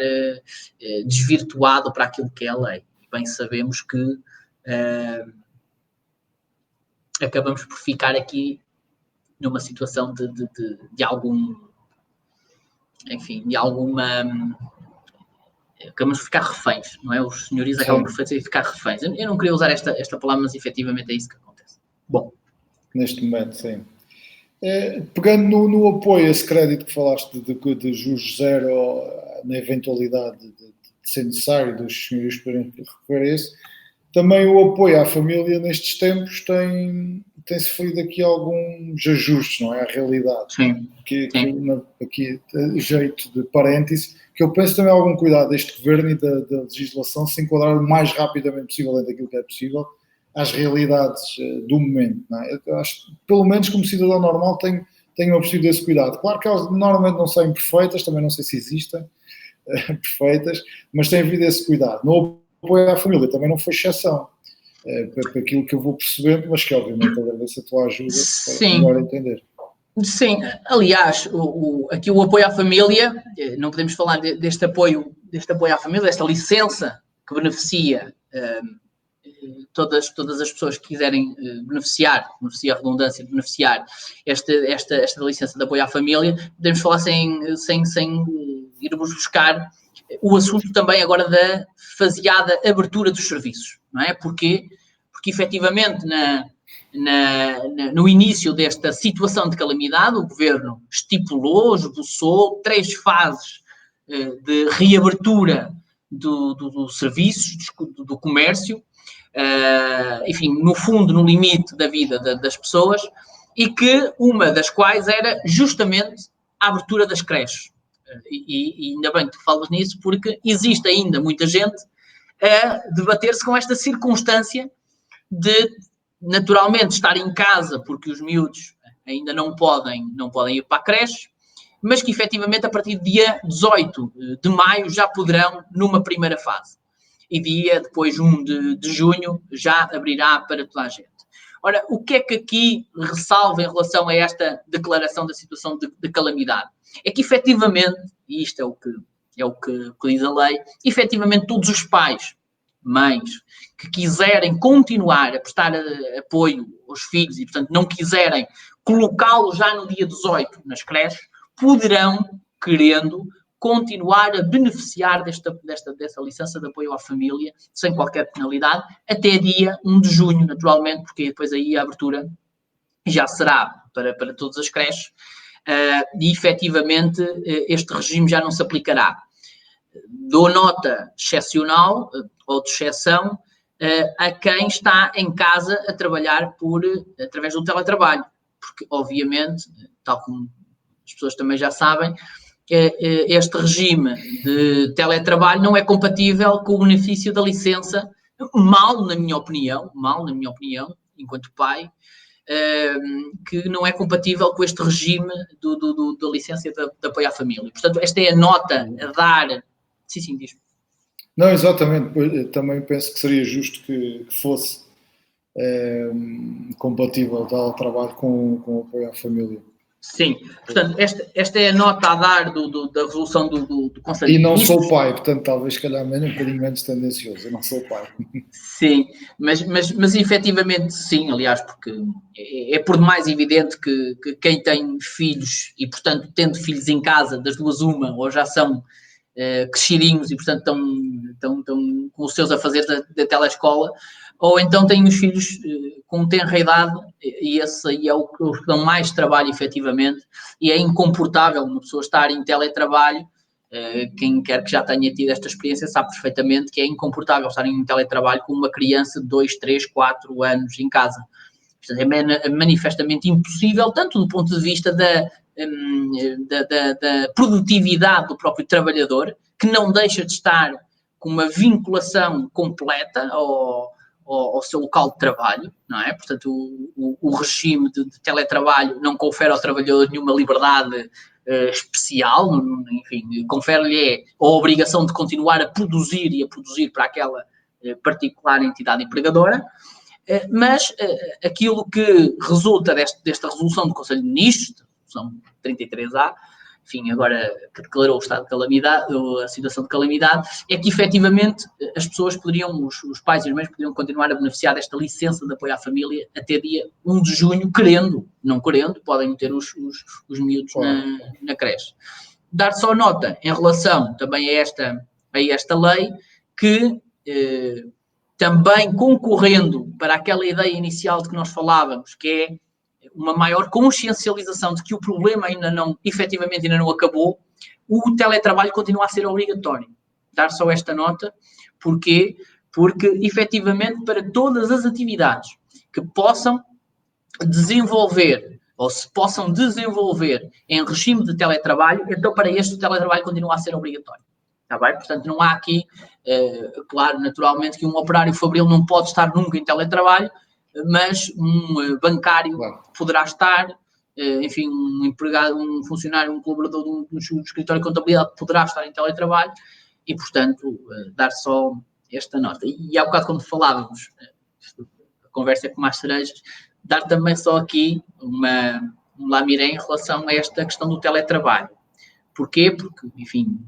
Speaker 2: desvirtuado para aquilo que é a lei. E bem sabemos que acabamos por ficar aqui numa situação de algum, enfim, de alguma acabamos por ficar reféns, não é? Os senhorios acabam por ficar reféns. Eu não queria usar esta palavra, mas efetivamente é isso que acontece. Bom.
Speaker 1: Neste momento, sim. Pegando no apoio, esse crédito que falaste de juros zero, na eventualidade de ser necessário dos senhorios poderem recorrer a isso, também o apoio à família nestes tempos tem sofrido aqui alguns ajustes, não é? À realidade.
Speaker 2: Sim.
Speaker 1: Aqui, jeito de parêntese, que eu penso também algum cuidado deste governo e da legislação se enquadrar o mais rapidamente possível dentro daquilo que é possível às realidades do momento, não é? Eu acho, pelo menos como cidadão normal, tenho obtido esse cuidado. Claro que elas normalmente não são perfeitas, também não sei se existem perfeitas, mas tem havido esse cuidado. No apoio à família também não foi exceção, para aquilo que eu vou percebendo, mas que obviamente agradeço a tua ajuda para melhor entender.
Speaker 2: Sim, aliás, aqui o apoio à família, não podemos falar deste apoio à família, desta licença que beneficia todas as pessoas que quiserem beneficiar a redundância, beneficiar esta licença de apoio à família. Podemos falar sem irmos buscar o assunto também agora da faseada abertura dos serviços, não é? Porquê? Porque efetivamente no início desta situação de calamidade, o Governo estipulou, esboçou 3 fases de reabertura dos serviços, do comércio, enfim, no fundo, no limite da vida das pessoas, e que uma das quais era justamente a abertura das creches. E ainda bem que tu falas nisso, porque existe ainda muita gente a debater-se com esta circunstância de, naturalmente, estar em casa, porque os miúdos ainda não podem ir para a creche, mas que, efetivamente, a partir do dia 18 de maio já poderão numa primeira fase. E depois 1 de junho, já abrirá para toda a gente. Ora, o que é que aqui ressalva em relação a esta declaração da situação de calamidade? É que, efetivamente, e isto é o que diz a lei, efetivamente todos os pais, mães, que quiserem continuar a prestar apoio aos filhos e, portanto, não quiserem colocá-los já no dia 18 nas creches, poderão, querendo, continuar a beneficiar dessa licença de apoio à família, sem qualquer penalidade, até dia 1 de junho, naturalmente, porque depois aí a abertura já será para todas as creches, e efetivamente este regime já não se aplicará. Dou nota excepcional, ou de exceção, a quem está em casa a trabalhar através do teletrabalho, porque obviamente, tal como as pessoas também já sabem, este regime de teletrabalho não é compatível com o benefício da licença, mal na minha opinião, enquanto pai, que não é compatível com este regime da licença de apoio à família. Portanto, esta é a nota a dar. Sim, diz-me.
Speaker 1: Não, exatamente. Eu também penso que seria justo que fosse compatível o teletrabalho com o apoio à família.
Speaker 2: Sim, portanto, esta é a nota a dar da resolução do Conselho
Speaker 1: de Ministros. E
Speaker 2: não
Speaker 1: sou pai, portanto, talvez, se calhar, um bocadinho menos tendencioso. Eu não sou pai.
Speaker 2: Sim, mas efetivamente sim, aliás, porque é por demais evidente que quem tem filhos e, portanto, tendo filhos em casa, das duas uma, ou já são crescidinhos e, portanto, estão com os seus afazeres da telescola, ou então têm os filhos com tenra idade, e esse aí é o que dão mais trabalho, efetivamente, e é incomportável uma pessoa estar em teletrabalho. Quem quer que já tenha tido esta experiência sabe perfeitamente que é incomportável estar em teletrabalho com uma criança de 2, 3, 4 anos em casa. Portanto, é manifestamente impossível, tanto do ponto de vista da produtividade do próprio trabalhador, que não deixa de estar com uma vinculação completa ao seu local de trabalho, não é? Portanto, o regime de teletrabalho não confere ao trabalhador nenhuma liberdade especial, enfim, confere-lhe a obrigação de continuar a produzir para aquela particular entidade empregadora, mas aquilo que resulta desta resolução do Conselho de Ministros, resolução 33A, enfim, agora que declarou o estado de calamidade, a situação de calamidade, é que efetivamente as pessoas poderiam, os pais e as mães poderiam continuar a beneficiar desta licença de apoio à família até dia 1 de junho, querendo, não querendo, podem ter os miúdos na creche. Dar só nota em relação também a a esta lei, que também concorrendo para aquela ideia inicial de que nós falávamos, que é uma maior consciencialização de que o problema efetivamente ainda não acabou, o teletrabalho continua a ser obrigatório. Dar só esta nota, porquê? Porque efetivamente para todas as atividades que possam desenvolver ou se possam desenvolver em regime de teletrabalho, então para este o teletrabalho continua a ser obrigatório. Está bem? Portanto, não há aqui, claro, naturalmente que um operário fabril não pode estar nunca em teletrabalho, mas um bancário poderá estar, enfim, um empregado, um funcionário, um colaborador de um escritório de contabilidade poderá estar em teletrabalho e, portanto, dar só esta nota. E há bocado quando falávamos, a conversa é com mais cerejas, dar também só aqui um lamiré em relação a esta questão do teletrabalho. Porquê? Porque, enfim,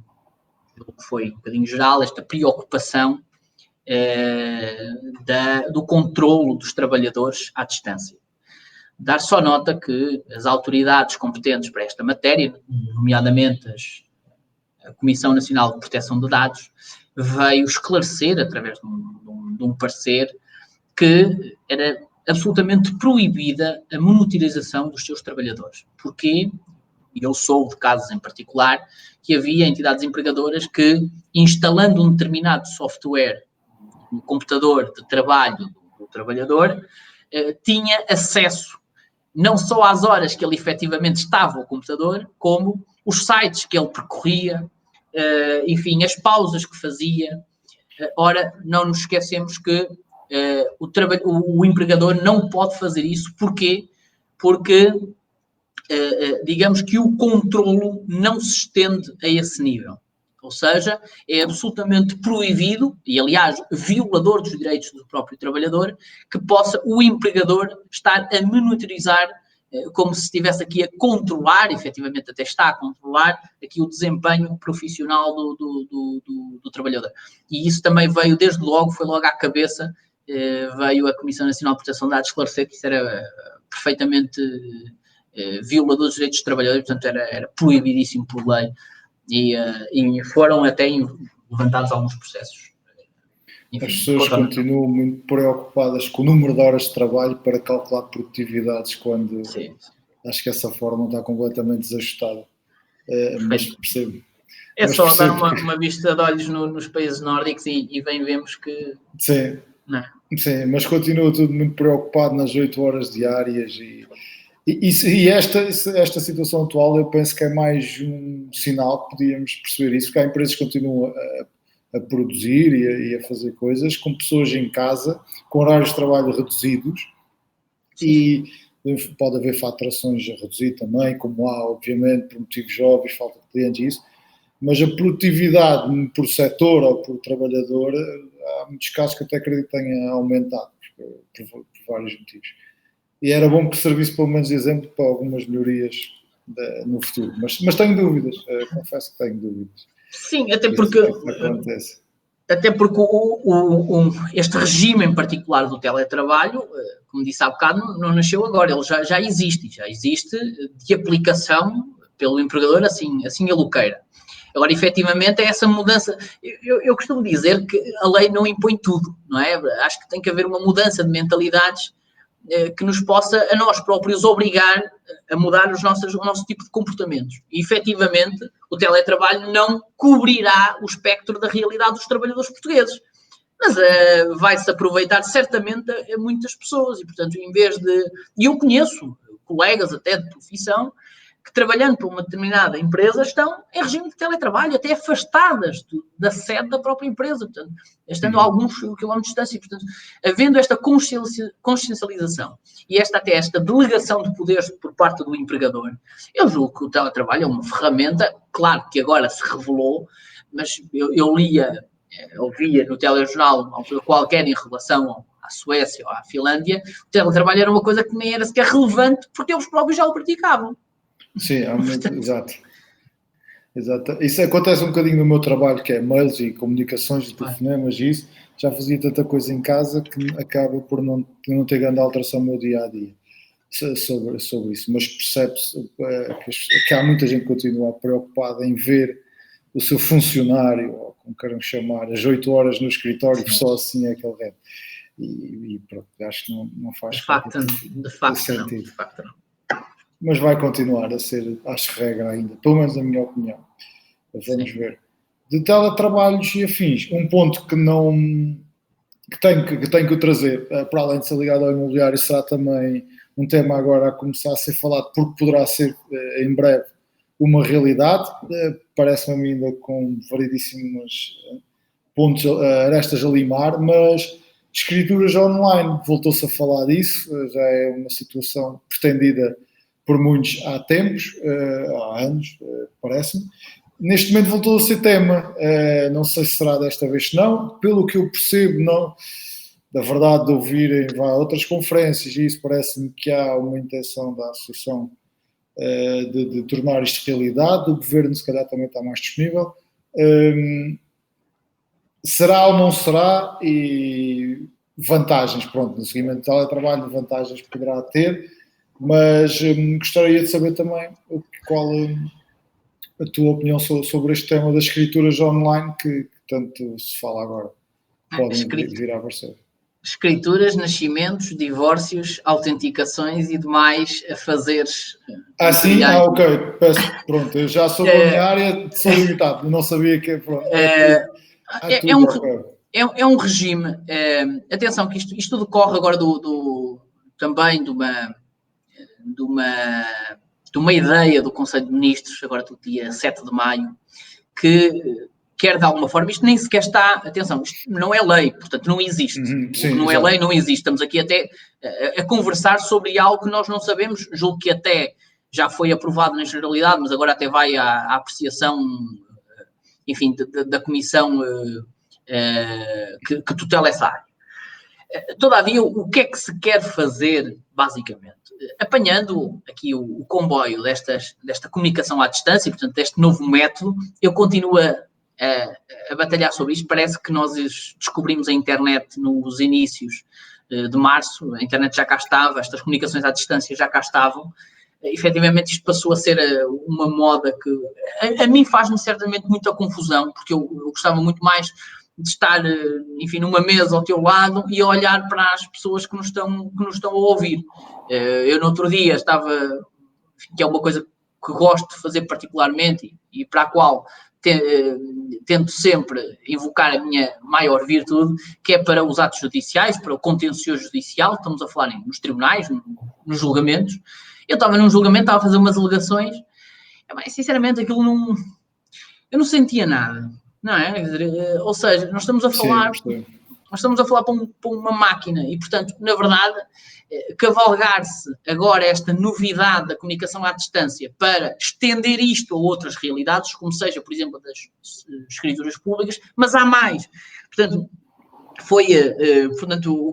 Speaker 2: foi um bocadinho geral esta preocupação do controlo dos trabalhadores à distância. Dar só nota que as autoridades competentes para esta matéria, nomeadamente a Comissão Nacional de Proteção de Dados, veio esclarecer, através de um parecer, que era absolutamente proibida a monitorização dos seus trabalhadores. Porquê? E eu soube de casos em particular que havia entidades empregadoras que, instalando um determinado software no computador de trabalho do trabalhador, tinha acesso não só às horas que ele efetivamente estava ao computador, como os sites que ele percorria, enfim, as pausas que fazia. Ora, não nos esquecemos que o empregador não pode fazer isso. Porquê? Porque digamos que o controlo não se estende a esse nível. Ou seja, é absolutamente proibido, e aliás, violador dos direitos do próprio trabalhador, que possa o empregador estar a monitorizar, como se estivesse aqui a controlar, efetivamente até está a controlar, aqui o desempenho profissional do trabalhador. E isso também veio, desde logo, foi logo à cabeça, veio a Comissão Nacional de Proteção de Dados esclarecer que isso era perfeitamente violador dos direitos dos trabalhadores, portanto era proibidíssimo por lei, e foram até levantados alguns processos.
Speaker 1: Enfim, as pessoas continuam muito preocupadas com o número de horas de trabalho para calcular produtividades, quando sim. Acho que essa forma está completamente desajustada. Mas percebo.
Speaker 2: É só dar uma vista de olhos nos países nórdicos e vemos que...
Speaker 1: Sim, sim, mas continua tudo muito preocupado nas 8 horas diárias e esta situação atual eu penso que é mais um sinal que podíamos perceber isso, que há empresas que continuam a produzir e a fazer coisas com pessoas em casa, com horários de trabalho reduzidos. Sim. E pode haver faturações a reduzir também, como há, obviamente, por motivos óbvios, falta de clientes e isso, mas a produtividade por setor ou por trabalhador, há muitos casos que até acredito que tenha aumentado por vários motivos. E era bom que servisse pelo menos de exemplo para algumas melhorias no futuro. Mas tenho dúvidas, confesso que tenho dúvidas.
Speaker 2: Sim, até porque este regime em particular do teletrabalho, como disse há bocado, não nasceu agora, ele já existe de aplicação pelo empregador, assim ele queira. Agora, efetivamente, é essa mudança. Eu costumo dizer que a lei não impõe tudo, não é? Acho que tem que haver uma mudança de mentalidades que nos possa, a nós próprios, obrigar a mudar o nosso tipo de comportamentos. E, efetivamente, o teletrabalho não cobrirá o espectro da realidade dos trabalhadores portugueses. Mas vai-se aproveitar, certamente, a muitas pessoas. E, portanto, em vez de... E eu conheço colegas até de profissão que, trabalhando para uma determinada empresa, estão em regime de teletrabalho, até afastadas da sede da própria empresa, portanto, estando a alguns quilómetros de distância. Portanto, havendo esta consciencialização e esta delegação de poderes por parte do empregador, eu julgo que o teletrabalho é uma ferramenta, claro que agora se revelou, mas eu ouvia no telejornal, uma altura qualquer, em relação à Suécia ou à Finlândia, o teletrabalho era uma coisa que nem era sequer relevante, porque eles próprios já o praticavam.
Speaker 1: Sim, exato. Isso acontece um bocadinho no meu trabalho, que é mails e comunicações e telefonemas e isso. Já fazia tanta coisa em casa que acaba por não ter grande alteração no meu dia-a-dia sobre isso. Mas percebe-se que há muita gente que continua preocupada em ver o seu funcionário, ou como queiram chamar, as 8 horas no escritório, só assim é que ele rende. E pronto, acho que não faz
Speaker 2: de facto
Speaker 1: sentido.
Speaker 2: Não.
Speaker 1: Mas vai continuar a ser, acho, regra ainda, pelo menos na minha opinião. Vamos ver. De teletrabalhos e afins, um ponto que tenho que trazer, para além de ser ligado ao imobiliário, será também um tema agora a começar a ser falado, porque poderá ser em breve uma realidade. Parece-me a mim ainda com variedíssimos pontos, arestas a limar, mas escrituras online, voltou-se a falar disso, já é uma situação pretendida por muitos há tempos, há anos, parece-me. Neste momento voltou a ser tema, não sei se será desta vez não, pelo que eu percebo, não, da verdade de ouvirem outras conferências, e isso parece-me que há uma intenção da associação de tornar isto realidade, o governo se calhar também está mais disponível. Será ou não será? E vantagens, pronto, no seguimento do teletrabalho, vantagens poderá ter, mas gostaria de saber também qual a tua opinião sobre este tema das escrituras online que tanto se fala agora. Podem vir a aparecer.
Speaker 2: Escrituras, nascimentos, divórcios, autenticações e demais afazeres.
Speaker 1: Sim? Ok. Peço, pronto, eu já sou da minha área, sou limitado, não sabia que... Pronto,
Speaker 2: é um regime. Atenção, que isto decorre agora também de uma ideia do Conselho de Ministros, agora do dia 7 de maio, que quer de alguma forma, isto nem sequer está, atenção, isto não é lei, portanto não existe.
Speaker 1: Sim,
Speaker 2: não é lei, não existe. Estamos aqui até a conversar sobre algo que nós não sabemos, julgo que até já foi aprovado na generalidade, mas agora até vai à apreciação, enfim, da comissão que tutela essa área. Todavia, o que é que se quer fazer, basicamente? Apanhando aqui o comboio desta comunicação à distância, portanto, deste novo método, eu continuo a batalhar sobre isto. Parece que nós descobrimos a internet nos inícios de março, a internet já cá estava, estas comunicações à distância já cá estavam. Efetivamente, isto passou a ser uma moda que a mim faz-me certamente muita confusão, porque eu gostava muito mais de estar, enfim, numa mesa ao teu lado e a olhar para as pessoas que nos estão a ouvir. Eu, no outro dia, estava, que é uma coisa que gosto de fazer particularmente e para a qual tento sempre invocar a minha maior virtude, que é para os atos judiciais, para o contencioso judicial, estamos a falar nos tribunais, nos julgamentos. Eu estava num julgamento, estava a fazer umas alegações, mas sinceramente aquilo eu não sentia nada. Não é? Ou seja, nós estamos a falar para uma máquina e, portanto, na verdade, cavalgar-se agora esta novidade da comunicação à distância para estender isto a outras realidades, como seja, por exemplo, das escrituras públicas, mas há mais. Portanto,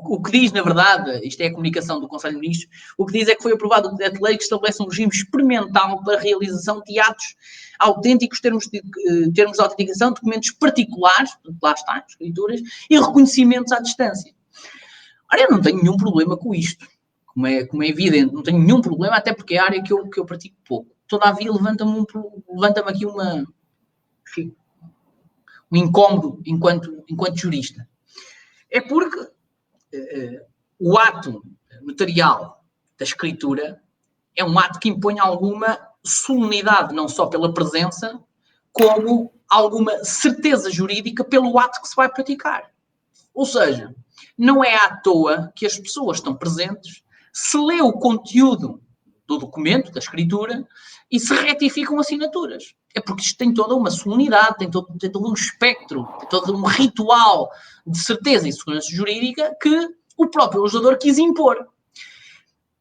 Speaker 2: o que diz, na verdade, isto é a comunicação do Conselho de Ministros, o que diz é que foi aprovado um decreto-lei que estabelece um regime experimental para a realização de atos autênticos, termos de autenticação, documentos particulares, lá está, escrituras, e reconhecimentos à distância. Ora, eu não tenho nenhum problema com isto, como é evidente, não tenho nenhum problema, até porque é a área que eu pratico pouco. Todavia, levanta-me aqui um incómodo enquanto jurista. É porque o ato notarial da escritura é um ato que impõe alguma solenidade, não só pela presença, como alguma certeza jurídica pelo ato que se vai praticar. Ou seja, não é à toa que as pessoas estão presentes, se lê o conteúdo do documento, da escritura, e se retificam assinaturas. É porque isto tem toda uma solenidade, tem todo um espectro, tem todo um ritual de certeza e segurança jurídica que o próprio legislador quis impor.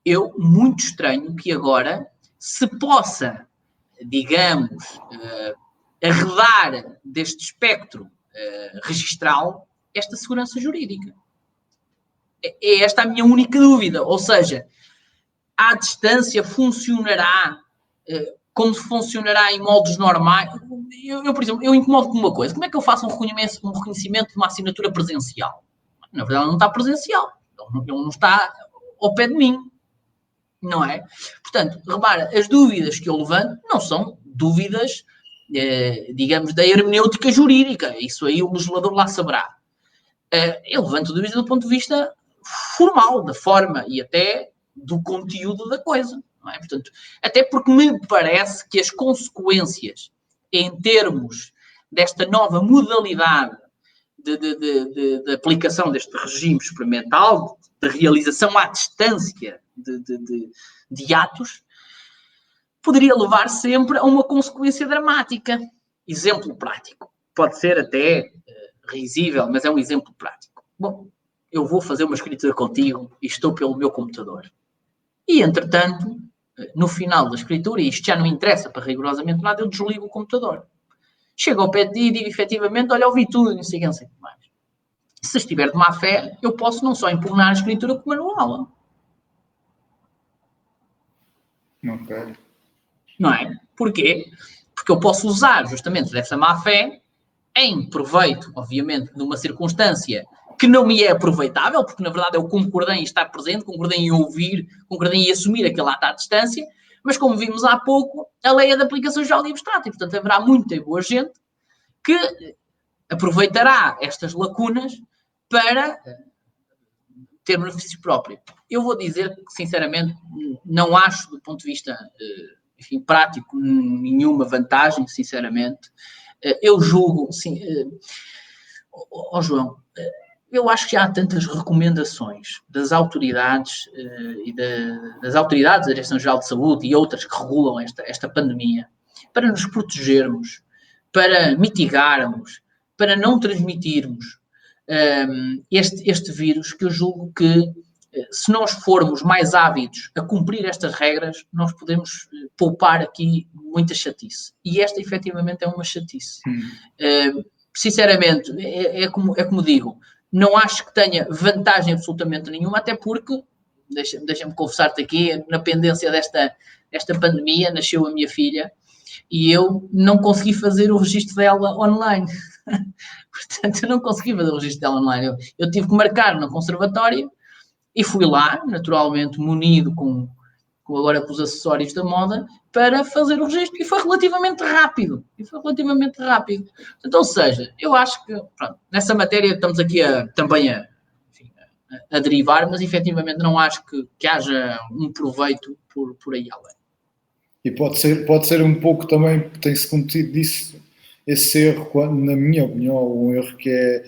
Speaker 2: Eu muito estranho que agora se possa, digamos, arredar deste espectro registral esta segurança jurídica. É esta a minha única dúvida. Ou seja, à distância funcionará como funcionará em moldes normais. Por exemplo, eu incomodo com uma coisa. Como é que eu faço um reconhecimento de uma assinatura presencial? Na verdade, não está presencial. Ele não está ao pé de mim. Não é? Portanto, repara, as dúvidas que eu levanto não são dúvidas digamos, da hermenêutica jurídica. Isso aí o legislador lá saberá. Eu levanto dúvidas do ponto de vista formal, da forma e até do conteúdo da coisa. Não é? Portanto, até porque me parece que as consequências em termos desta nova modalidade de aplicação deste regime experimental, de realização à distância de atos, poderia levar sempre a uma consequência dramática. Exemplo prático. Pode ser até risível, mas é um exemplo prático. Bom, eu vou fazer uma escritura contigo e estou pelo meu computador. E, entretanto, no final da escritura, e isto já não interessa para rigorosamente nada, eu desligo o computador. Chego ao pé de ti e digo, efetivamente, olha, ouvi tudo, não sei o que mais. Se estiver de má fé, eu posso não só impugnar a escritura como anulá-la.
Speaker 1: Ok.
Speaker 2: Não é? Porquê? Porque eu posso usar justamente dessa má fé em proveito, obviamente, de uma circunstância que não me é aproveitável, porque na verdade eu concordei em estar presente, concordei em ouvir, concordei em assumir aquele ato à distância, mas como vimos há pouco, a lei é de aplicação geral e abstrata, e portanto haverá muita boa gente que aproveitará estas lacunas para ter benefício próprio. Eu vou dizer que, sinceramente, não acho, do ponto de vista enfim, prático, nenhuma vantagem, sinceramente. Eu julgo, sim, João, eu acho que já há tantas recomendações das autoridades das autoridades da Direção-Geral de Saúde e outras que regulam esta pandemia para nos protegermos, para mitigarmos, para não transmitirmos este vírus, que eu julgo que se nós formos mais ávidos a cumprir estas regras, nós podemos poupar aqui muita chatice. E esta, efetivamente, é uma chatice. Sinceramente, é como digo, não acho que tenha vantagem absolutamente nenhuma, até porque, deixa-me confessar-te aqui, na pendência desta pandemia, nasceu a minha filha e eu não consegui fazer o registro dela online. Portanto, eu não consegui fazer o registro dela online. Eu tive que marcar no conservatório e fui lá, naturalmente, munido com os acessórios da moda, para fazer o registro. E foi relativamente rápido. Portanto, ou seja, eu acho que, pronto, nessa matéria estamos aqui também a derivar, mas efetivamente não acho que haja um proveito por aí além.
Speaker 1: E pode ser um pouco também, tem-se cometido esse erro, na minha opinião, um erro que é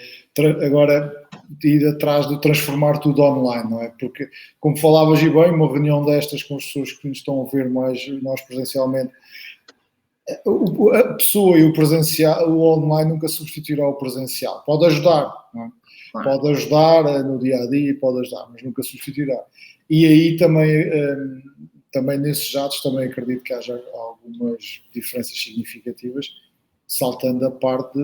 Speaker 1: agora ir atrás de transformar tudo online, não é? Porque, como falavas e bem, uma reunião destas com as pessoas que nos estão a ver mais nós presencialmente, a pessoa e o presencial, o online nunca substituirá o presencial. Pode ajudar, não é? Pode ajudar no dia-a-dia, pode ajudar, mas nunca substituirá. E aí também nesses dados também acredito que haja algumas diferenças significativas, saltando a parte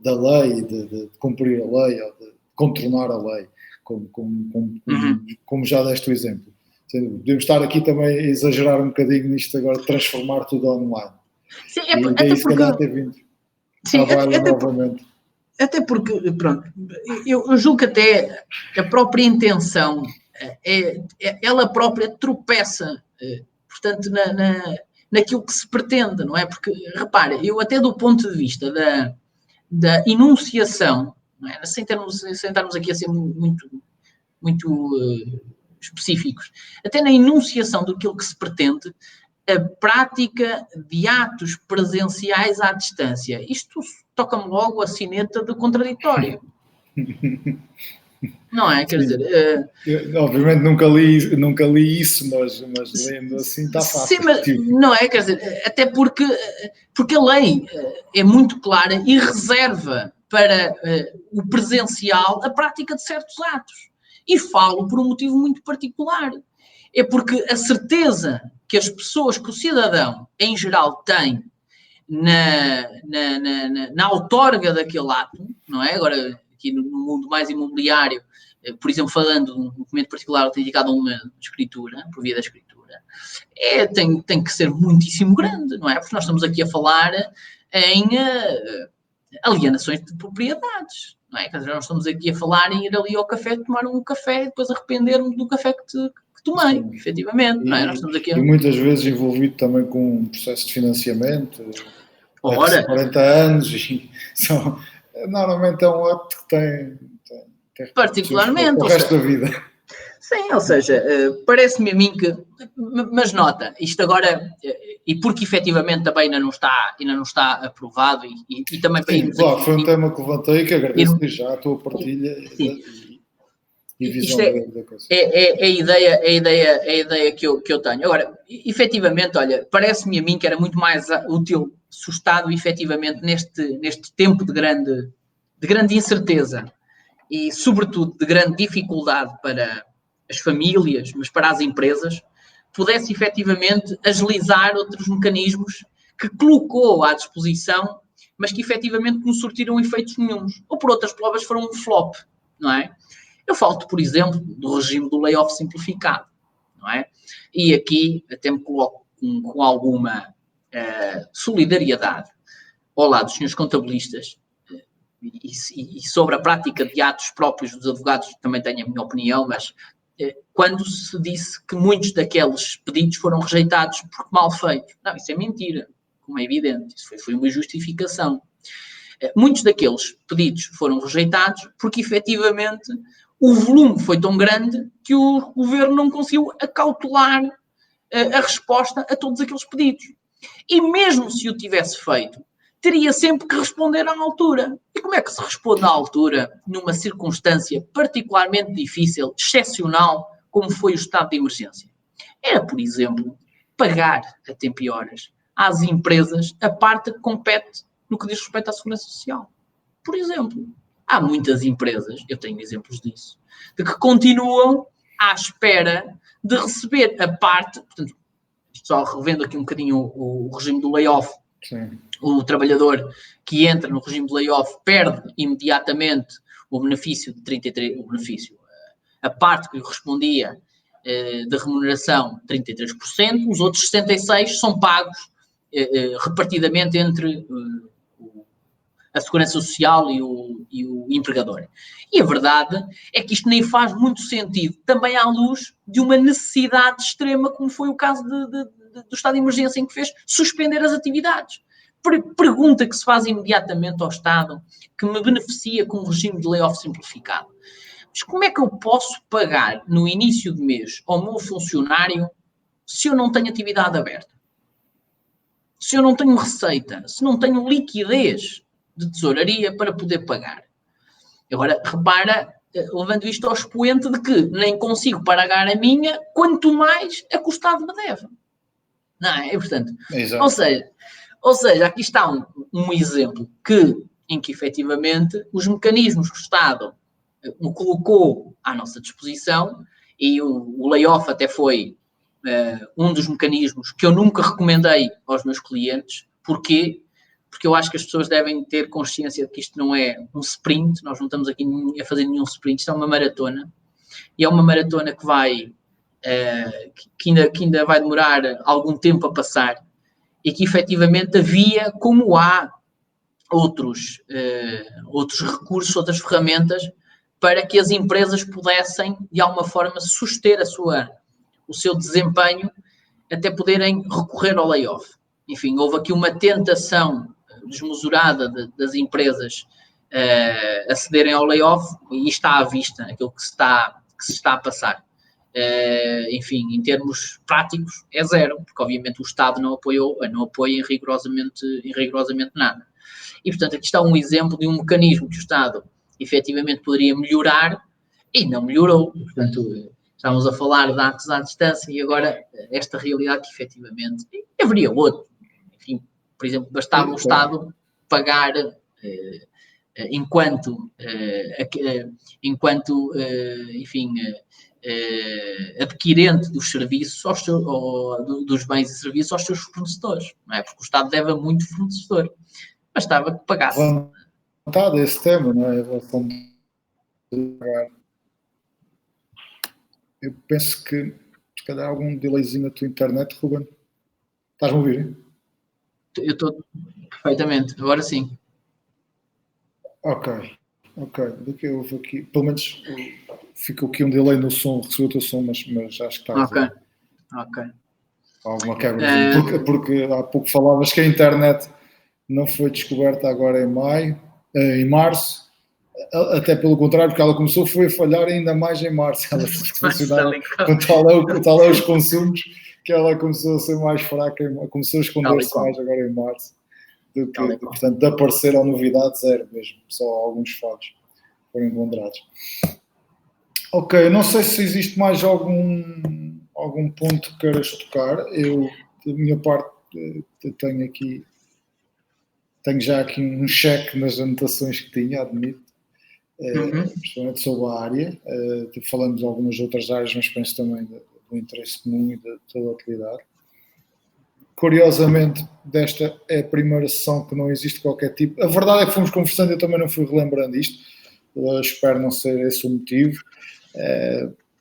Speaker 1: da lei, de cumprir a lei, ou de contornar a lei, como já deste o exemplo. Podemos estar aqui também a exagerar um bocadinho nisto agora, de transformar tudo online.
Speaker 2: Sim,
Speaker 1: e daí se calhar ter vindo à baila novamente.
Speaker 2: Até porque, pronto, eu julgo que até a própria intenção, ela própria tropeça, portanto, naquilo que se pretende, não é? Porque, repare, eu até do ponto de vista da enunciação, não é? sem estarmos aqui a ser muito específicos, até na enunciação daquilo que se pretende, a prática de atos presenciais à distância. Isto toca-me logo a sineta de contraditório. Não é? Quer dizer...
Speaker 1: obviamente nunca li isso, mas lendo assim está fácil.
Speaker 2: Sim, mas não é? Quer dizer, até porque a lei é muito clara e reserva para o presencial a prática de certos atos. E falo por um motivo muito particular. É porque a certeza que as pessoas, que o cidadão, em geral, tem na outorga daquele ato, não é? Agora, aqui no mundo mais imobiliário, por exemplo, falando de um documento particular dedicado a uma escritura, por via da escritura, tem que ser muitíssimo grande, não é? Porque nós estamos aqui a falar em alienações de propriedades, não é? Quer dizer, nós estamos aqui a falar em ir ali ao café, tomar um café e depois arrepender-me do café que tomei, efetivamente, não é? Nós estamos aqui
Speaker 1: e muitas vezes envolvido também com um processo de financiamento,
Speaker 2: Ora,
Speaker 1: 40 anos, e normalmente é um ato que tem
Speaker 2: particularmente,
Speaker 1: o resto da vida.
Speaker 2: Sim, ou seja, parece-me a mim que, mas nota, isto agora, e porque efetivamente também ainda não está aprovado e também para irmos
Speaker 1: claro,
Speaker 2: aqui...
Speaker 1: foi um tema que levantei que agradeço já a tua partilha e visão da coisa.
Speaker 2: É a ideia que eu tenho. Agora, efetivamente, olha, parece-me a mim que era muito mais útil se o Estado, efetivamente, neste tempo de grande incerteza e, sobretudo, de grande dificuldade para as famílias, mas para as empresas, pudesse efetivamente agilizar outros mecanismos que colocou à disposição, mas que efetivamente não surtiram efeitos nenhuns. Ou por outras palavras, foram um flop, não é? Eu falo, por exemplo, do regime do layoff simplificado, não é? E aqui até me coloco com alguma solidariedade ao lado dos senhores contabilistas e sobre a prática de atos próprios dos advogados também tenho a minha opinião, mas quando se disse que muitos daqueles pedidos foram rejeitados porque mal feitos. Não, isso é mentira, como é evidente, isso foi uma justificação. Muitos daqueles pedidos foram rejeitados porque, efetivamente, o volume foi tão grande que o governo não conseguiu acautelar a resposta a todos aqueles pedidos. E mesmo se o tivesse feito, teria sempre que responder à altura. E como é que se responde à altura numa circunstância particularmente difícil, excepcional, como foi o estado de emergência? Era, por exemplo, pagar a tempo e horas às empresas a parte que compete no que diz respeito à segurança social. Por exemplo, há muitas empresas, eu tenho exemplos disso, de que continuam à espera de receber a parte, portanto, só revendo aqui um bocadinho o regime do layoff. Sim. O trabalhador que entra no regime de layoff perde imediatamente o benefício de 33%, a parte que lhe correspondia de remuneração, 33%, os outros 66% são pagos repartidamente entre a Segurança Social e o empregador. E a verdade é que isto nem faz muito sentido, também à luz de uma necessidade extrema, como foi o caso do estado de emergência, em que fez suspender as atividades. Pergunta que se faz imediatamente ao Estado, que me beneficia com um regime de layoff simplificado. Mas como é que eu posso pagar no início de mês ao meu funcionário se eu não tenho atividade aberta? Se eu não tenho receita? Se não tenho liquidez de tesouraria para poder pagar? Agora, repara, levando isto ao expoente de que nem consigo pagar a minha, quanto mais a que o Estado me deve. Não é? Portanto,
Speaker 1: exato.
Speaker 2: Ou seja, aqui está um exemplo em que, efetivamente, os mecanismos que o Estado colocou à nossa disposição, e o layoff até foi um dos mecanismos que eu nunca recomendei aos meus clientes. Porquê? Porque eu acho que as pessoas devem ter consciência de que isto não é um sprint, nós não estamos aqui a fazer nenhum sprint, isto é uma maratona, e é uma maratona que vai, que ainda vai demorar algum tempo a passar, e que efetivamente havia, como há outros recursos, outras ferramentas, para que as empresas pudessem, de alguma forma, suster o seu desempenho até poderem recorrer ao layoff. Enfim, houve aqui uma tentação desmesurada das empresas acederem ao layoff e está à vista aquilo que se está a passar. Enfim, em termos práticos, é zero, porque obviamente o Estado não apoia em rigorosamente nada. E, portanto, aqui está um exemplo de um mecanismo que o Estado efetivamente poderia melhorar e não melhorou. Portanto, estamos a falar de atos à distância e agora esta realidade que efetivamente haveria outro. Enfim, por exemplo, bastava o Estado pagar enquanto enfim, adquirente dos serviços, dos bens e serviços aos seus fornecedores, não é? Porque o Estado deve a muito fornecedor. Bastava que pagasse.
Speaker 1: Levantado esse tema, não é? Eu penso que, se calhar, algum delayzinho na tua internet, Ruben. Estás-me a ouvir?
Speaker 2: Eu estou perfeitamente, agora sim.
Speaker 1: Ok. Ok, daqui houve aqui, pelo menos ficou aqui um delay no som, recebeu o teu som, mas acho que está a
Speaker 2: Ok,
Speaker 1: ver.
Speaker 2: ok.
Speaker 1: Alguma quebra, porque há pouco falavas que a internet não foi descoberta agora em março, até pelo contrário, porque ela começou foi a falhar ainda mais em março, ela funcionava com tal é os consumos que ela começou a ser mais fraca, começou a esconder-se mais agora em março, portanto, de apareceram novidades, zero mesmo, só alguns falhos foram encontrados. Ok, não sei se existe mais algum ponto que queiras tocar. Eu, da minha parte, tenho já aqui um cheque nas anotações que tinha, admito, principalmente sobre a área. Falamos de algumas outras áreas, mas penso também do interesse comum e de toda a utilidade. Curiosamente, desta é a primeira sessão que não existe qualquer tipo. A verdade é que fomos conversando, eu também não fui relembrando isto. Espero não ser esse o motivo.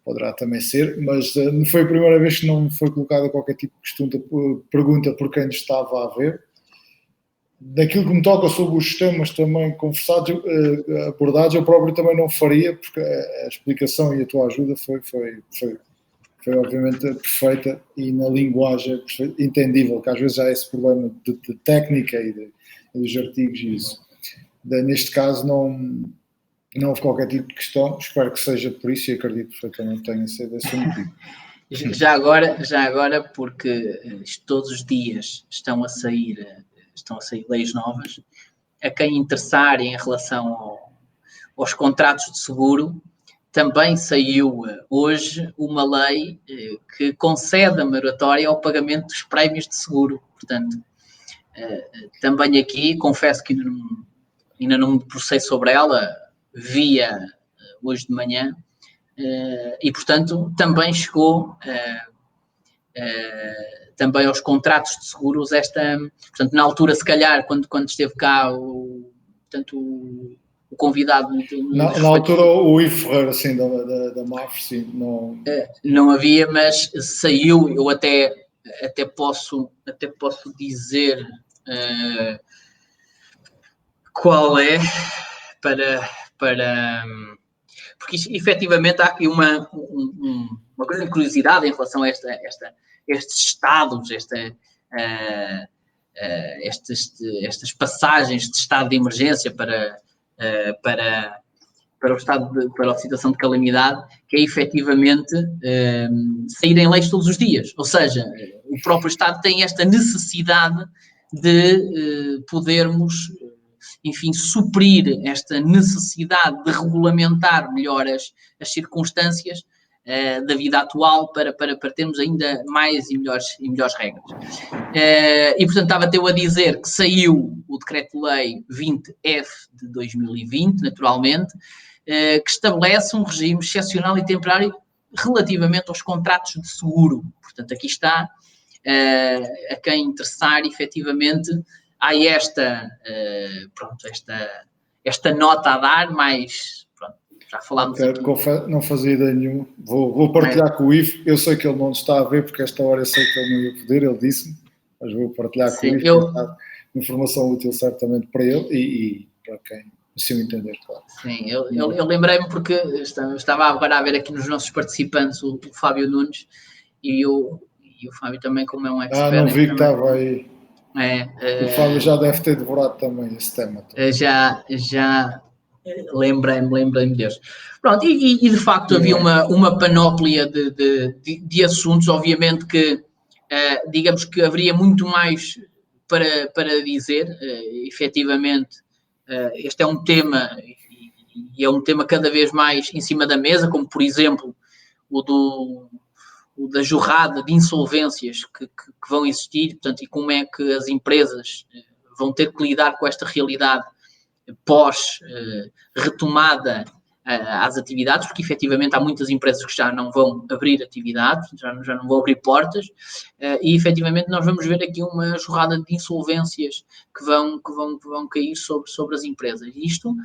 Speaker 1: Poderá também ser, mas foi a primeira vez que não foi colocada qualquer tipo de pergunta por quem estava a ver. Daquilo que me toca sobre os temas também conversados, abordados, eu próprio também não faria, porque a explicação e a tua ajuda foi obviamente perfeita e na linguagem entendível, que às vezes há esse problema de técnica e dos artigos e isso. Neste caso não houve qualquer tipo de questão, espero que seja por isso e acredito perfeitamente que tenha sido esse o motivo.
Speaker 2: Já agora, porque todos os dias estão a sair leis novas, a quem interessar em relação aos contratos de seguro, também saiu hoje uma lei que concede a moratória ao pagamento dos prémios de seguro. Portanto, também aqui, confesso que ainda não me debrucei sobre ela, via hoje de manhã, e, portanto, também chegou também aos contratos de seguros portanto, na altura, se calhar, quando esteve cá o convidado...
Speaker 1: Na altura, o Ivo Ferreira, assim, da MAF, sim,
Speaker 2: não havia, mas saiu, eu até posso dizer qual é, porque efetivamente há aqui uma grande curiosidade em relação a estes estados, estas passagens de estado de emergência para a situação de calamidade, que é efetivamente saírem leis todos os dias. Ou seja, o próprio Estado tem esta necessidade de podermos, enfim, suprir esta necessidade de regulamentar melhor as circunstâncias da vida atual para termos ainda mais e melhores regras. E, portanto, estava-te eu a dizer que saiu o Decreto-Lei 20F de 2020, naturalmente, que estabelece um regime excepcional e temporário relativamente aos contratos de seguro. Portanto, aqui está, a quem interessar, efetivamente, há esta nota a dar, mas pronto, já falámos aqui.
Speaker 1: Não fazia ideia nenhuma. Vou partilhar com o Ivo. Eu sei que ele não está a ver, porque esta hora eu sei que ele não ia poder, ele disse-me, mas vou partilhar com o Ivo. Informação útil certamente para ele e para quem se o entender, claro.
Speaker 2: Sim, eu lembrei-me porque estava agora a ver aqui nos nossos participantes o Fábio Nunes e o Fábio também, como é um expert.
Speaker 1: Não vi que estava aí. O Fábio já deve ter devorado também esse tema.
Speaker 2: Já lembrei-me deles. Pronto, e de facto havia uma panóplia de assuntos, obviamente que digamos que haveria muito mais para dizer, efetivamente. Este é um tema, e é um tema cada vez mais em cima da mesa, como, por exemplo, o da jorrada de insolvências que vão existir, portanto, e como é que as empresas vão ter que lidar com esta realidade pós-retomada às atividades, porque efetivamente há muitas empresas que já não vão abrir atividades, já não vão abrir portas, e efetivamente nós vamos ver aqui uma jorrada de insolvências que vão cair sobre as empresas. Isto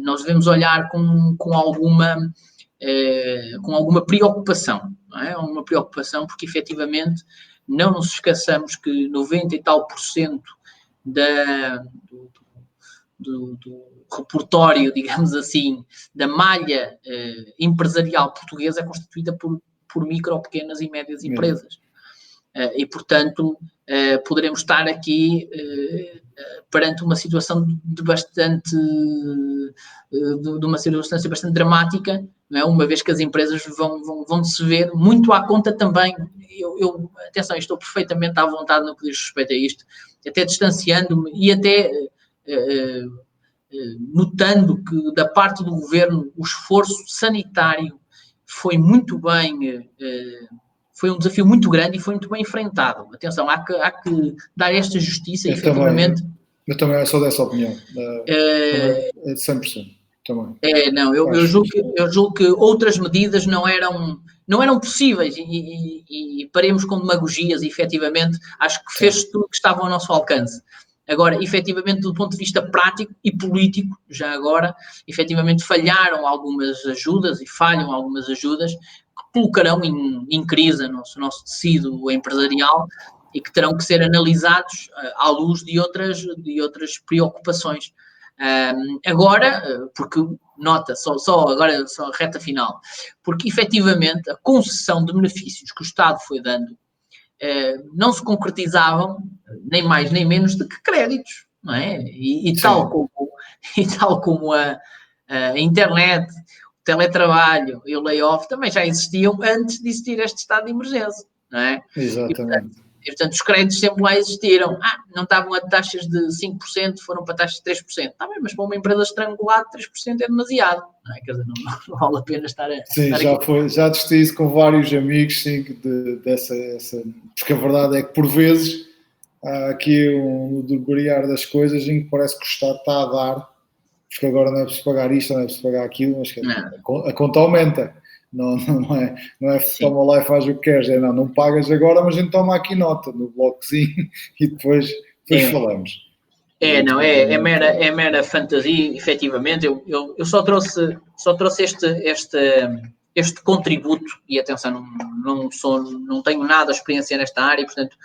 Speaker 2: nós devemos olhar com alguma preocupação, não é? Uma preocupação porque efetivamente não nos esqueçamos que 90 e tal % do repertório, digamos assim, da malha empresarial portuguesa é constituída por micro, pequenas e médias empresas. E, portanto, poderemos estar aqui perante uma situação de uma circunstância bastante dramática, não é? Uma vez que as empresas vão se ver muito à conta também. Atenção, estou perfeitamente à vontade no que diz respeito a isto, até distanciando-me e até notando que da parte do governo o esforço sanitário foi muito bem, foi um desafio muito grande e foi muito bem enfrentado. Atenção, há que dar esta justiça, efetivamente.
Speaker 1: Eu também sou dessa opinião. É 100%. Também.
Speaker 2: Eu julgo que outras medidas não eram possíveis e paremos com demagogias, efetivamente, acho que fez tudo o que estava ao nosso alcance. Agora, efetivamente, do ponto de vista prático e político, já agora, efetivamente falham algumas ajudas que colocarão em crise o nosso tecido empresarial e que terão que ser analisados à luz de outras preocupações. Agora, porque, nota, só a reta final, porque efetivamente a concessão de benefícios que o Estado foi dando não se concretizavam nem mais nem menos do que créditos, não é? E tal como a internet, o teletrabalho e o layoff também já existiam antes de existir este estado de emergência, não é?
Speaker 1: Exatamente.
Speaker 2: E, portanto, os créditos sempre lá existiram. Não estavam a taxas de 5%, foram para taxas de 3%. Está bem, mas para uma empresa estrangular, 3% é demasiado. Não é? Quer dizer, não vale a pena estar a...
Speaker 1: Sim, já testei isso com vários amigos, sim, porque a verdade é que, por vezes, há aqui um debulhar das coisas em que parece que o Estado está a dar, porque agora não é preciso pagar isto, não é preciso pagar aquilo, mas a conta aumenta. Não é toma lá e faz o que queres, não pagas agora, mas a gente toma aqui nota no blocozinho e depois falamos.
Speaker 2: É mera fantasia, efetivamente. Eu só trouxe este contributo, e atenção, não tenho nada de experiência nesta área, portanto,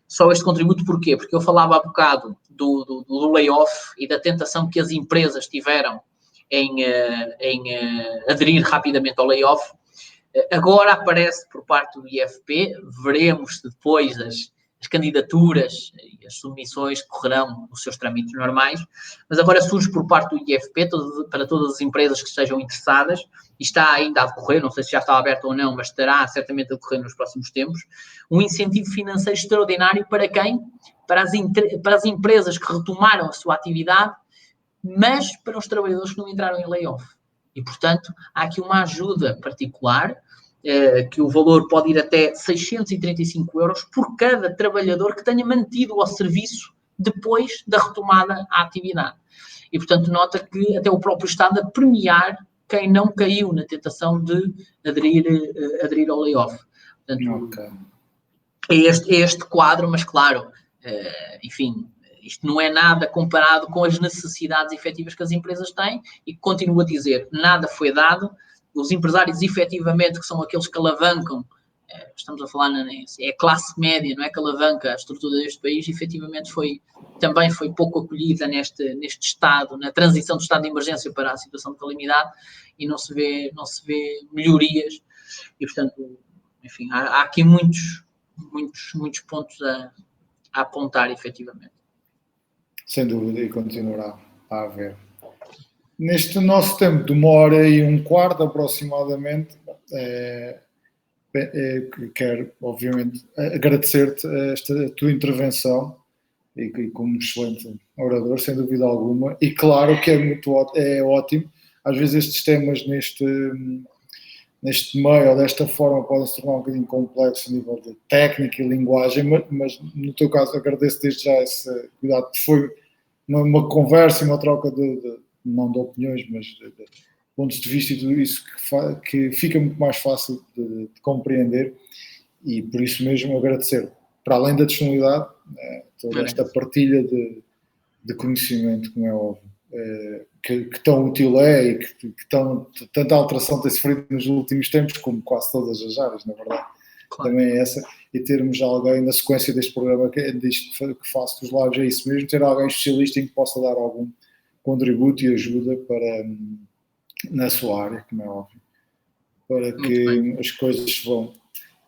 Speaker 2: só este contributo. Porquê? Porque eu falava há bocado do layoff e da tentação que as empresas tiveram em aderir rapidamente ao layoff. Agora aparece por parte do IFP, veremos depois as candidaturas e as submissões que correrão os seus trâmites normais, mas agora surge por parte do IFP, para todas as empresas que estejam interessadas, e está ainda a decorrer, não sei se já está aberto ou não, mas estará certamente a decorrer nos próximos tempos, um incentivo financeiro extraordinário para quem? Para as empresas que retomaram a sua atividade, mas para os trabalhadores que não entraram em layoff. E, portanto, há aqui uma ajuda particular, que o valor pode ir até 635 euros por cada trabalhador que tenha mantido ao serviço depois da retomada à atividade. E, portanto, nota que até o próprio Estado a premiar quem não caiu na tentação de aderir ao layoff. Portanto, é este quadro, mas claro, enfim, isto não é nada comparado com as necessidades efetivas que as empresas têm e continuo a dizer, nada foi dado. Os empresários, efetivamente, que são aqueles que alavancam, estamos a falar, é a classe média, não é, que alavanca a estrutura deste país, efetivamente também foi pouco acolhida neste estado, na transição do estado de emergência para a situação de calamidade, e não se vê melhorias, e, portanto, enfim, há aqui muitos pontos a apontar, efetivamente.
Speaker 1: Sem dúvida, e continuará a haver. Neste nosso tempo de 1h15 aproximadamente, quero, obviamente, agradecer-te a tua intervenção e como excelente orador, sem dúvida alguma, e claro que é ótimo, às vezes estes temas neste meio ou desta forma podem se tornar um bocadinho complexos a nível de técnica e linguagem, mas no teu caso agradeço desde já esse cuidado, foi uma conversa e uma troca não de opiniões, mas de pontos de vista e tudo isso que fica muito mais fácil de compreender, e por isso mesmo agradecer, para além da disponibilidade, toda esta partilha de conhecimento, como é óbvio, que tão útil é e que tanta alteração tem sofrido nos últimos tempos, como quase todas as áreas, na verdade. Claro. Também é essa, e termos alguém na sequência deste programa que faço dos lives, é isso mesmo, ter alguém especialista em que possa dar algum contributo e ajuda na sua área, como é óbvio, para que as coisas se vão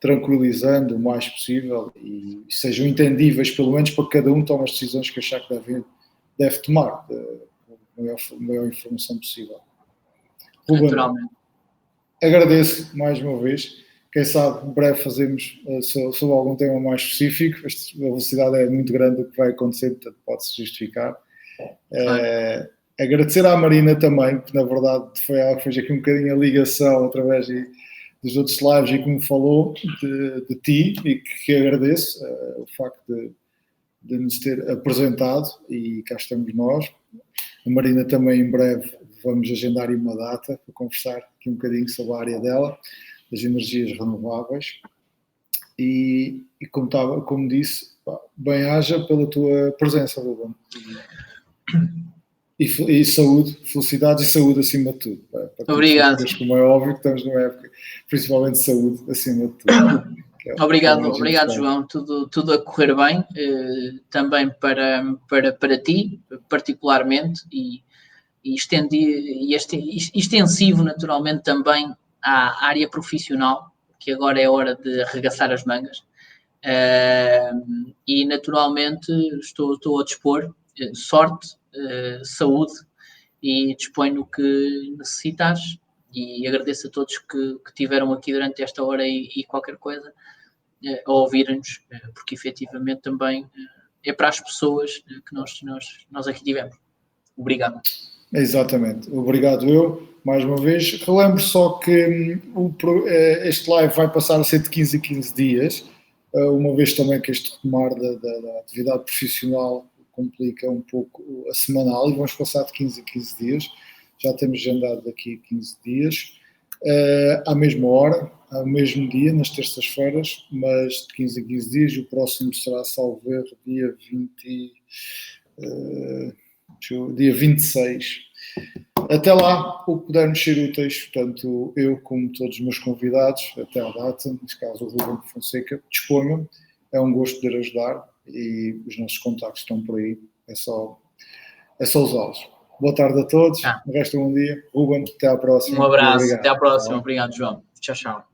Speaker 1: tranquilizando o mais possível e sejam entendíveis, pelo menos para que cada um tome as decisões que achar que deve tomar, a maior informação possível. Ruben,
Speaker 2: naturalmente.
Speaker 1: agradeço mais uma vez. Quem sabe, em breve fazemos sobre algum tema mais específico. A velocidade é muito grande, o que vai acontecer, portanto pode-se justificar. Claro. Agradecer à Marina também, que na verdade foi ela que fez aqui um bocadinho a ligação através dos outros lives e que me falou de ti, e que agradeço o facto de nos ter apresentado, e cá estamos nós. A Marina também, em breve, vamos agendar uma data para conversar aqui um bocadinho sobre a área dela, das energias renováveis. E como disse, bem-aja pela tua presença, Ruben. E saúde, felicidades e saúde acima de tudo.
Speaker 2: Obrigado.
Speaker 1: Porque, como é óbvio, que estamos numa época, principalmente de saúde acima de tudo.
Speaker 2: Obrigado, João. Tudo a correr bem, também para ti, particularmente, e extensivo, naturalmente, também à área profissional, que agora é hora de arregaçar as mangas. E, naturalmente, estou a dispor. Sorte, saúde, e dispõe no que necessitares, e agradeço a todos que estiveram aqui durante esta hora e qualquer coisa a ouvirem-nos, porque efetivamente também é para as pessoas que nós aqui tivemos. Obrigado.
Speaker 1: Exatamente, obrigado eu, mais uma vez. Relembro só que este live vai passar a ser de 15 em 15 dias, uma vez também que este retomar da atividade profissional complica um pouco a semanal, e vamos passar de 15 em 15 dias. Já temos agendado daqui a 15 dias, à mesma hora, ao mesmo dia, nas terças-feiras, mas de 15 em 15 dias. O próximo será, salvo erro, dia 26. Até lá, o que pudermos ser úteis, tanto eu como todos os meus convidados, até à data, neste caso o Ruben Fonseca, disponham. É um gosto poder ajudar, e os nossos contactos estão por aí, é só usá-los. Boa tarde a todos, o resto é um bom dia. Ruben, até à próxima.
Speaker 2: Um abraço, até à próxima. Obrigado, João. Tchau, tchau.